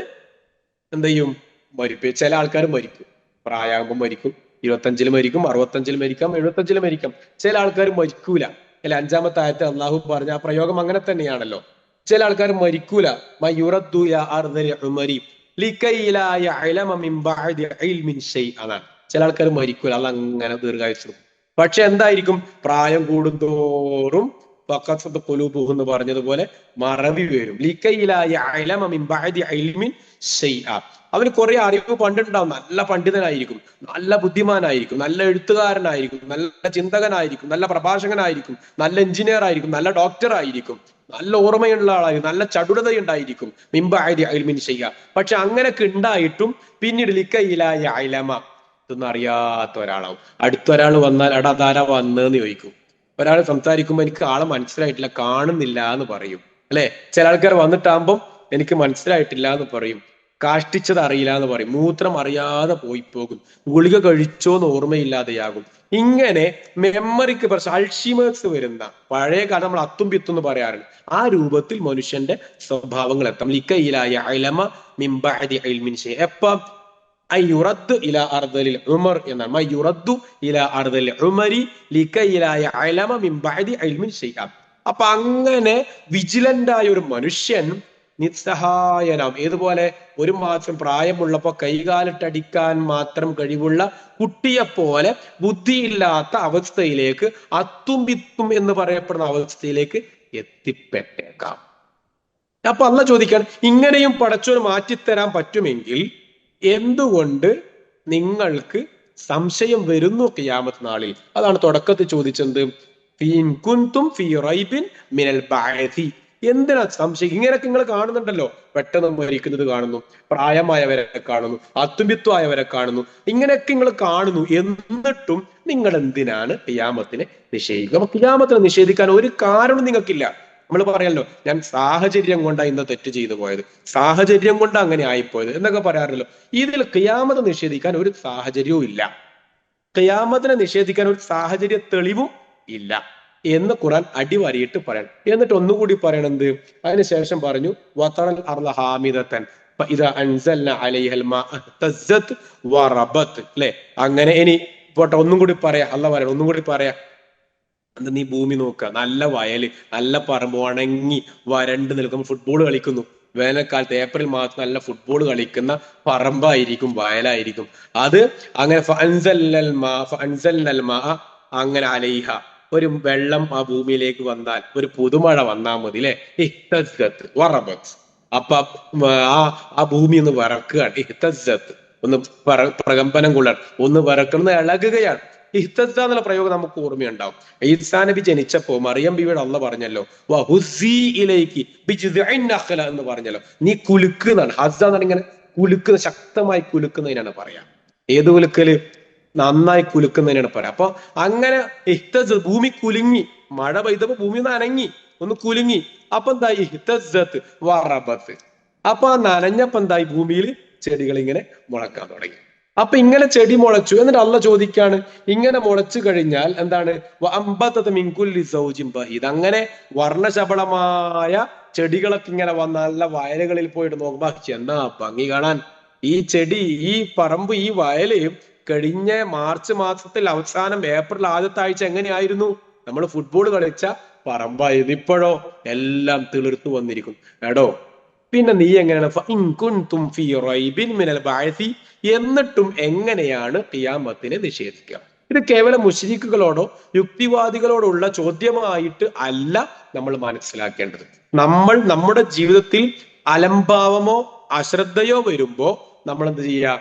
എന്ത് ചെയ്യും? മരിപ്പ്. ചില ആൾക്കാർ മരിക്കും, പ്രായമാകുമ്പോൾ മരിക്കും, 25-ൽ മരിക്കും, 65-ൽ മരിക്കാം, 75-ൽ മരിക്കാം. ചില ആൾക്കാർ മരിക്കൂല അല്ലെ? 5-ാമത്തെ ആയത്തിൽ അള്ളാഹു പറഞ്ഞ ആ പ്രയോഗം അങ്ങനെ തന്നെയാണല്ലോ. ചില ആൾക്കാർ മരിക്കൂല. അതാണ്, ചില ആൾക്കാർ മരിക്കൂല, അത് അങ്ങനെ ദീർഘായുസ്സും. പക്ഷെ എന്തായിരിക്കും? പ്രായം കൂടുന്തോറും ഖുലൂബുഹും എന്ന് പറഞ്ഞതുപോലെ മറവി വരും. അവന് കുറെ അറിവ് പണ്ടുണ്ടാവും. നല്ല പണ്ഡിതനായിരിക്കും, നല്ല ബുദ്ധിമാനായിരിക്കും, നല്ല എഴുത്തുകാരനായിരിക്കും, നല്ല ചിന്തകനായിരിക്കും, നല്ല പ്രഭാഷകനായിരിക്കും, നല്ല എഞ്ചിനീയർ ആയിരിക്കും, നല്ല ഡോക്ടർ ആയിരിക്കും, നല്ല ഓർമ്മയുള്ള ആളായിരിക്കും, നല്ല ചടുലതയുണ്ടായിരിക്കും. പക്ഷെ അങ്ങനെയൊക്കെ ഉണ്ടായിട്ടും പിന്നീട് ഇതൊന്നും അറിയാത്ത ഒരാളാവും. അടുത്തൊരാൾ വന്നാൽ അതാരാ വന്നതെന്ന് ചോദിക്കും. ഒരാൾ സംസാരിക്കുമ്പോൾ എനിക്ക് ആളെ മനസ്സിലായിട്ടില്ല, കാണുന്നില്ല എന്ന് പറയും അല്ലെ? ചില ആൾക്കാർ വന്നിട്ടാകുമ്പോൾ എനിക്ക് മനസ്സിലായിട്ടില്ല എന്ന് പറയും, കാഷ്ടിച്ചത് അറിയില്ല എന്ന് പറയും, മൂത്രം അറിയാതെ പോയി പോകും, ഗുളിക കഴിച്ചോന്ന് ഓർമ്മയില്ലാതെയാകും. ഇങ്ങനെ മെമ്മറിക്ക് പ്രശ്നം, അൾഷിമേഴ്സ് വരുന്ന, പഴയ കാലം നമ്മൾ അത്തും പിത്തും എന്ന് പറയാറുണ്ട്, ആ രൂപത്തിൽ മനുഷ്യന്റെ സ്വഭാവങ്ങൾ എത്താം. ലിക്കയിലായ അലമ മിംബഅദി ഇൽമിൻ ഷൈഅ. എപ്പം അയ്യുറദ്ദു ഇലാ അർദലിൽ ഉമർ എന്നാണ്. മയ്യുറദ്ദു ഇലാ അർദലിൽ ഉമരി ലിക്കയിലായ അലമ മിംബഅദി ഇൽമിൻ ഷൈഅ. അപ്പൊ അങ്ങനെ വിജിലന്റ് ആയ ഒരു മനുഷ്യൻ നിസ്സഹായനാം. ഏതുപോലെ ഒരു മാസം പ്രായമുള്ളപ്പോ കൈകാലിട്ടടിക്കാൻ മാത്രം കഴിവുള്ള കുട്ടിയെ പോലെ ബുദ്ധിയില്ലാത്ത അവസ്ഥയിലേക്ക്, അത്തും പിത്തും എന്ന് പറയപ്പെടുന്ന അവസ്ഥയിലേക്ക് എത്തിപ്പെട്ടേക്കാം. അപ്പൊ അള്ള ചോദിക്കാൻ, ഇങ്ങനെയും പടച്ചോന് മാറ്റിത്തരാൻ പറ്റുമെങ്കിൽ എന്തുകൊണ്ട് നിങ്ങൾക്ക് സംശയം വരുന്നു ഖിയാമത്ത് നാളിൽ? അതാണ് തുടക്കത്തിൽ ചോദിച്ചത്. എന്തിനാ സംശയം? ഇങ്ങനെയൊക്കെ നിങ്ങൾ കാണുന്നുണ്ടല്ലോ, പെട്ടെന്ന് മരിക്കുന്നത് കാണുന്നു, പ്രായമായവരെ കാണുന്നു, അത്തുംപിത്വമായവരെ കാണുന്നു, ഇങ്ങനെയൊക്കെ നിങ്ങൾ കാണുന്നു, എന്നിട്ടും നിങ്ങൾ എന്തിനാണ് ഖിയാമത്തിനെ നിഷേധിക്കുക? അപ്പൊ ഖിയാമത്തിനെ നിഷേധിക്കാൻ ഒരു കാരണം നിങ്ങൾക്കില്ല. നമ്മൾ പറയല്ലോ, ഞാൻ സാഹചര്യം കൊണ്ടാണ് ഇന്ന് തെറ്റ് ചെയ്തു പോയത്, സാഹചര്യം കൊണ്ട് അങ്ങനെ ആയിപ്പോയത് എന്നൊക്കെ പറയാറില്ലല്ലോ. ഇതിൽ ഖിയാമത്ത് നിഷേധിക്കാൻ ഒരു സാഹചര്യവും ഇല്ല, ഖിയാമത്തിനെ നിഷേധിക്കാൻ ഒരു സാഹചര്യ തെളിവും ഇല്ല എന്ന് ഖുർആൻ അടിവരിയിട്ട് പറയണം. എന്നിട്ട് ഒന്നുകൂടി പറയണത്, അതിനുശേഷം പറഞ്ഞു വതറൽ അർള ഹാമിദതൻ ഫഇദാ അൻസൽനാ അലൈഹൽ മാ ഇഹ്തസ്സത് വറബത്. അല്ലെ? അങ്ങനെ ഇനി പോട്ടെ, ഒന്നും കൂടി പറയാ, അല്ല പറയണം, ഒന്നും കൂടി പറയാ. എന്താ, നീ ഭൂമി നോക്കുക, നല്ല വയല്, നല്ല പറമ്പ്, ഉണങ്ങി വരണ്ട് നിൽക്കുമ്പോൾ ഫുട്ബോൾ കളിക്കുന്നു. വേനൽക്കാലത്ത് ഏപ്രിൽ മാസം നല്ല ഫുട്ബോൾ കളിക്കുന്ന പറമ്പായിരിക്കും, വയലായിരിക്കും. അത് അങ്ങനെ അങ്ങനെ അലൈഹ, ഒരു വെള്ളം ആ ഭൂമിയിലേക്ക് വന്നാൽ, ഒരു പുതുമഴ വന്നാൽ മതി, അല്ലെ? അപ്പൊ ആ ഭൂമി ഒന്ന് വിറക്കുകയാണ്, ഇഹ്തസ്സത്ത്, ഒന്ന് പ്രകമ്പനം കൊള്ളാൻ, ഒന്ന് വിറക്കുന്നത്, ഇളകുകയാണ്. ഇഹ്തസ്സ എന്നുള്ള പ്രയോഗം നമുക്ക് ഓർമ്മയുണ്ടാവും. ഈസാ നബി ജനിച്ചപ്പോ മറിയം ബീവിയുടെ അള്ള പറഞ്ഞല്ലോ, എന്ന് പറഞ്ഞല്ലോ, നീ കുലുക്കുന്നതാണ്. ഹസ്സ എന്നാണ് ഇങ്ങനെ കുലുക്കുന്ന, ശക്തമായി കുലുക്കുന്നതിനാണ് പറയാ. ഏത് കുലുക്കല്? നന്നായി കുലുക്കുന്നതിനാണ് പറയാം. അപ്പൊ അങ്ങനെ ഇഹ്തസ്, ഭൂമി കുലുങ്ങി, മഴ പെയ്തപ്പോ ഭൂമി നനങ്ങി, ഒന്ന് കുലുങ്ങി. അപ്പൊ എന്തായി? ഇഹ്തസ്സത്ത് വറബത്ത്. അപ്പൊ ആ നനഞ്ഞപ്പോ എന്തായി? ഭൂമിയിൽ ചെടികൾ ഇങ്ങനെ മുളക്കാൻ തുടങ്ങി. അപ്പൊ ഇങ്ങനെ ചെടി മുളച്ചു. എന്നിട്ട് അള്ള ചോദിക്കാണ്, ഇങ്ങനെ മുളച്ചു കഴിഞ്ഞാൽ എന്താണ്? അങ്ങനെ വർണ്ണശബളമായ ചെടികളൊക്കെ ഇങ്ങനെ വന്ന നല്ല വയലുകളിൽ പോയിട്ട് നോക്കുമ്പോ എന്നാ ഭംഗി കാണാൻ! ഈ ചെടി, ഈ പറമ്പ്, ഈ വയല് കഴിഞ്ഞ മാർച്ച് മാസത്തിൽ അവസാനം ഏപ്രിൽ ആദ്യത്തെ ആഴ്ച എങ്ങനെയായിരുന്നു? നമ്മൾ ഫുട്ബോൾ കളിച്ച പറമ്പായിരുന്നു. ഇപ്പോഴോ എല്ലാം തിളിർത്തു വന്നിരിക്കും. എടോ, പിന്നെ നീ എങ്ങനെയാണ് എന്നിട്ടും എങ്ങനെയാണ് ഖിയാമത്തിനെ നിഷേധിക്കുക? ഇത് കേവലം മുശ്രിക്കുകളോടോ യുക്തിവാദികളോടോ ഉള്ള ചോദ്യമായിട്ട് അല്ല നമ്മൾ മനസ്സിലാക്കേണ്ടത്. നമ്മൾ നമ്മുടെ ജീവിതത്തിൽ അലംഭാവമോ അശ്രദ്ധയോ വരുമ്പോ നമ്മൾ എന്ത് ചെയ്യുക?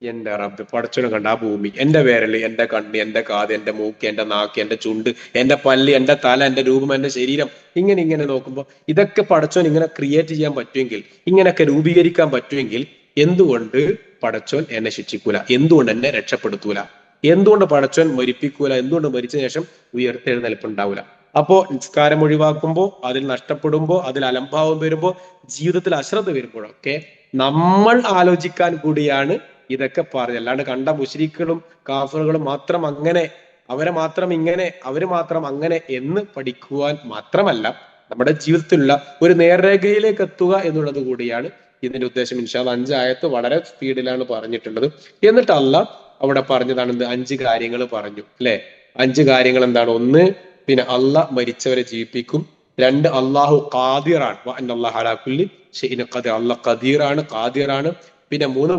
എന്റെ റബ്ബ്, പടച്ചോനെ കണ്ട ആ ഭൂമി, എന്റെ വിരല്, എന്റെ കണ്ണ്, എന്റെ കാത്, എന്റെ മൂക്ക്, എന്റെ നാക്ക്, എന്റെ ചുണ്ട്, എന്റെ പല്ല്, എന്റെ തല, എന്റെ രൂപം, എന്റെ ശരീരം, ഇങ്ങനെ നോക്കുമ്പോൾ ഇതൊക്കെ പടച്ചോൻ ഇങ്ങനെ ക്രിയേറ്റ് ചെയ്യാൻ പറ്റുമെങ്കിൽ, ഇങ്ങനെയൊക്കെ രൂപീകരിക്കാൻ പറ്റുമെങ്കിൽ എന്തുകൊണ്ട് പടച്ചോൻ എന്നെ ശിക്ഷിക്കൂല? എന്തുകൊണ്ട് എന്നെ രക്ഷപ്പെടുത്തൂല? എന്തുകൊണ്ട് പടച്ചോൻ മരിപ്പിക്കൂല? എന്തുകൊണ്ട് മരിച്ച ശേഷം ഉയർത്തെഴുന്നേൽപ്പുണ്ടാവൂല? അപ്പോ നിസ്കാരം ഒഴിവാക്കുമ്പോ, അതിൽ നഷ്ടപ്പെടുമ്പോ, അതിൽ അലംഭാവം വരുമ്പോ, ജീവിതത്തിൽ അശ്രദ്ധ വരുമ്പോഴൊക്കെ നമ്മൾ ആലോചിക്കാൻ കൂടിയാണ് ഇതൊക്കെ പറഞ്ഞത്. അല്ലാണ്ട് കണ്ട മുശ്രിക്കുകളും കാഫറുകളും മാത്രം അങ്ങനെ, അവരെ മാത്രം ഇങ്ങനെ, അവര് മാത്രം അങ്ങനെ എന്ന് പഠിക്കുവാൻ മാത്രമല്ല, നമ്മുടെ ജീവിതത്തിലുള്ള ഒരു നേർരേഖയിലേക്ക് എത്തുക എന്നുള്ളത് കൂടിയാണ് ഇതിന്റെ ഉദ്ദേശം. ഇൻഷാ അല്ലാഹ് 5 ആയത്ത് വളരെ സ്പീഡിലാണ് പറഞ്ഞിട്ടുള്ളത്. എന്നിട്ട് അല്ലാഹ് അവിടെ പറഞ്ഞതാണ് 5 കാര്യങ്ങൾ പറഞ്ഞു, അല്ലെ? 5 കാര്യങ്ങൾ എന്താണ്? 1, പിന്നെ അള്ളാഹ് മരിച്ചവരെ ജീവിപ്പിക്കും. 2, അള്ളാഹു ഖാദിറാണ്, അള്ളാഹ് ഖദീറാണ്, ഖാദിറാണ്. പിന്നെ 3,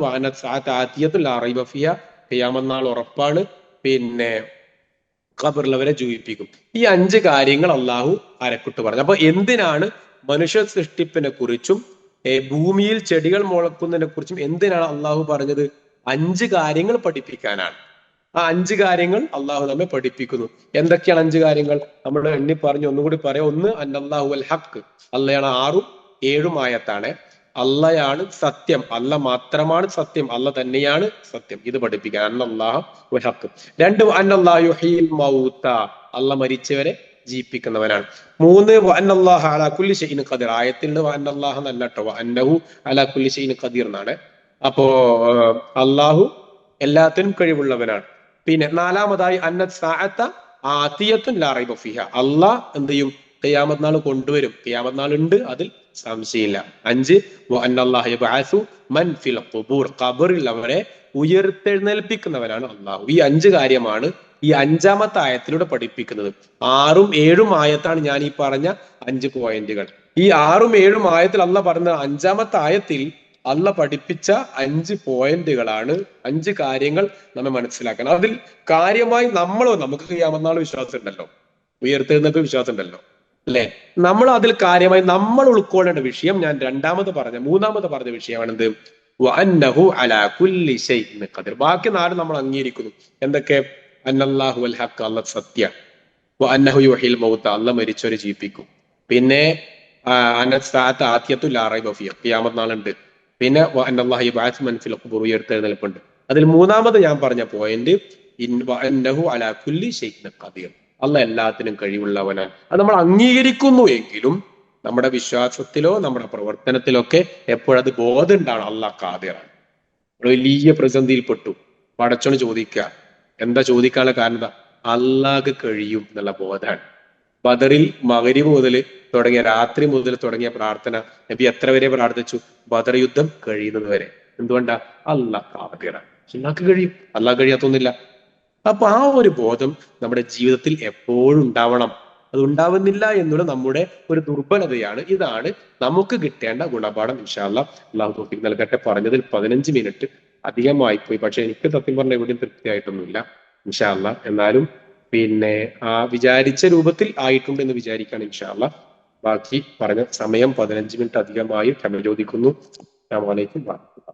ഖിയാമത്ത് ഉറപ്പാണ്. പിന്നെ ഖബറിലവരെ ജീവിപ്പിക്കും. ഈ 5 കാര്യങ്ങൾ അള്ളാഹു അരക്കുട്ട് പറഞ്ഞു. അപ്പൊ എന്തിനാണ് മനുഷ്യ സൃഷ്ടിപ്പിനെ കുറിച്ചും ഭൂമിയിൽ ചെടികൾ മുളക്കുന്നതിനെ കുറിച്ചും എന്തിനാണ് അള്ളാഹു പറഞ്ഞത്? 5 കാര്യങ്ങൾ പഠിപ്പിക്കാനാണ്. ആ 5 കാര്യങ്ങൾ അള്ളാഹു നമ്മെ പഠിപ്പിക്കുന്നു. എന്തൊക്കെയാണ് 5 കാര്യങ്ങൾ? നമ്മൾ എണ്ണി പറഞ്ഞു, ഒന്നുകൂടി പറയാം. 1, അന്നല്ലാഹു അൽ ഹഖ്, അള്ളയാണ്. 6ഉം 7ഉം ആയത്താണ്. അള്ളയാണ് സത്യം, അല്ല മാത്രമാണ് സത്യം, അല്ല തന്നെയാണ് സത്യം. ഇത് പഠിപ്പിക്കാൻ അന്നല്ലാഹു അൽ ഹഖ്. 2, അന്നല്ലാഹു യുഹീൽ മൗത, അല്ല മരിച്ചവരെ ജീവിപ്പിക്കുന്നവനാണ്. 3 വഅന്നല്ലാഹ അലാ കുല്ലി ഷൈഇൻ ഖദീർ. ആയത്തിൽ വഅന്നല്ലാഹ എന്നല്ല ട്ടോ, വഅന്നഹു അലാ കുല്ലി ഷൈഇൻ ഖദീർ എന്നാണ്. അപ്പോ അള്ളാഹു എല്ലാത്തിനും കഴിവുള്ളവനാണ്. പിന്നെ 4-മതായി അന്ന സാഅത്ത ആതിയത്തുൻ ലാ റൈബ ഫീഹ. അള്ളാഹ് എന്ത് ചെയ്യും? ഖിയാമത്ത് നാൾ കൊണ്ടുവരും. ഖിയാമത്ത് നാൾ ഉണ്ട്, അതിൽ സംശയമില്ല. 5 വഅന്നല്ലാഹ യബ്അസു മൻ ഫിൽ ഖുബൂർ. ഖബറിൽ അവരെ ഉയർത്തെഴുന്നേൽപ്പിക്കുന്നവനാണ് അള്ളാഹു. ഈ 5 കാര്യമാണ് ഈ 5-മത്തെ ആയത്തിലൂടെ പഠിപ്പിക്കുന്നത്. 6ഉം 7ഉം ആയത്താണ് ഞാൻ ഈ പറഞ്ഞ 5 പോയിന്റുകൾ. ഈ 6ഉം 7ഉം ആയത്തിൽ അള്ളാഹ് പറഞ്ഞ 5-മത്തെ ആയത്തിൽ അള്ളാഹ് പഠിപ്പിച്ച 5 പോയിന്റുകളാണ്, 5 കാര്യങ്ങൾ നമ്മൾ മനസ്സിലാക്കണം. അതിൽ കാര്യമായി നമുക്ക് ഖിയാമത്ത് നാൾ വിശ്വാസം ഉണ്ടല്ലോ, ഉയർത്തെഴുന്നേൽപ്പ് വിശ്വാസം ഉണ്ടല്ലോ അല്ലെ? നമ്മൾ അതിൽ കാര്യമായി നമ്മൾ ഉൾക്കൊള്ളേണ്ട വിഷയം ഞാൻ മൂന്നാമത് പറഞ്ഞ വിഷയമാണെന്ത്? വഅന്നഹു അലാ കുല്ലി ഷൈഇൻ ഖദീർ. ബാക്കി 4 നമ്മൾ അംഗീകരിക്കുന്നു. എന്തൊക്കെ? അന്നല്ലാഹു അൽ ഹഖ്, അല്ലാഹ് സത്യ. വഅന്നഹു യുഹ്യിൽ മൗത, അല്ലാഹ് മരിച്ചവരെ ജീവിപ്പിക്കും. പിന്നെ അന്നസ്സാഅത ആതിയത്തു ലാ റൈബ ഫീഹ, ഖിയാമത്ത് നാളുണ്ട്. പിന്നെ വഅന്നല്ലാഹു യബ്അസു മൻ ഫിൽ ഖുബൂർ, ഉയർത്തെഴുന്നേൽപ്പുണ്ട്. അതിൽ മൂന്നാമത് ഞാൻ പറഞ്ഞ പോയിന്റ് വഅന്നഹു അലാ കുല്ലി ഷൈഇൻ ഖദീർ, അല്ലാഹ് എല്ലാത്തിനും കഴിവുള്ളവനാണ്. അത് നമ്മൾ അംഗീകരിക്കുന്നു എങ്കിലും നമ്മുടെ വിശ്വാസത്തിലോ നമ്മുടെ പ്രവർത്തനത്തിലോ ഒക്കെ എപ്പോഴത് ബോധം ഉണ്ടാവണം, അള്ളാഹ് ഖാദിറാണ്. വലിയ പ്രതിസന്ധിയിൽപ്പെട്ടു, പടച്ചോന് ചോദിക്കുക. എന്താ ചോദിക്കാനുള്ള കാരണം? എന്താ? അള്ളാഹ്ക്ക് കഴിയും എന്നുള്ള ബോധമാണ്. ബദറിൽ മഗ്‌രിബ് മുതൽ തുടങ്ങിയ, രാത്രി മുതൽ തുടങ്ങിയ പ്രാർത്ഥന നബി എത്ര വരെ പ്രാർത്ഥിച്ചു? ബദർ യുദ്ധം കഴിയുന്നത് വരെ. എന്തുകൊണ്ടാ? അള്ളാഹ് ഖാദിറാണ്. അള്ളാഹ്ക്ക് കഴിയും, അള്ളാഹ് കഴിയാത്തൊന്നുമില്ല. അപ്പൊ ആ ഒരു ബോധം നമ്മുടെ ജീവിതത്തിൽ എപ്പോഴും ഉണ്ടാവണം. അത് ഉണ്ടാവുന്നില്ല എന്നുള്ള നമ്മുടെ ഒരു ദുർബലതയാണ്. ഇതാണ് നമുക്ക് കിട്ടേണ്ട ഗുണപാഠം. ഇൻഷാ അല്ലാഹ് അള്ളാഹു തൗഫീഖ് നൽകട്ടെ. പറഞ്ഞതിൽ 15 മിനിറ്റ് അധികമായി പോയി, പക്ഷെ എനിക്ക് സത്യം പറഞ്ഞ എവിടെയും തൃപ്തിയായിട്ടൊന്നുമില്ല. ഇൻഷാ അല്ലാഹ് എന്നാലും പിന്നെ ആ വിചാരിച്ച രൂപത്തിൽ ആയിട്ടുണ്ട് എന്ന് വിചാരിക്കുകയാണ്. ഇൻഷാ അല്ലാഹ് ബാക്കി പറഞ്ഞ സമയം 15 മിനിറ്റ് അധികമായി ക്ഷമ ചോദിക്കുന്നു. അസ്സലാമു അലൈക്കും.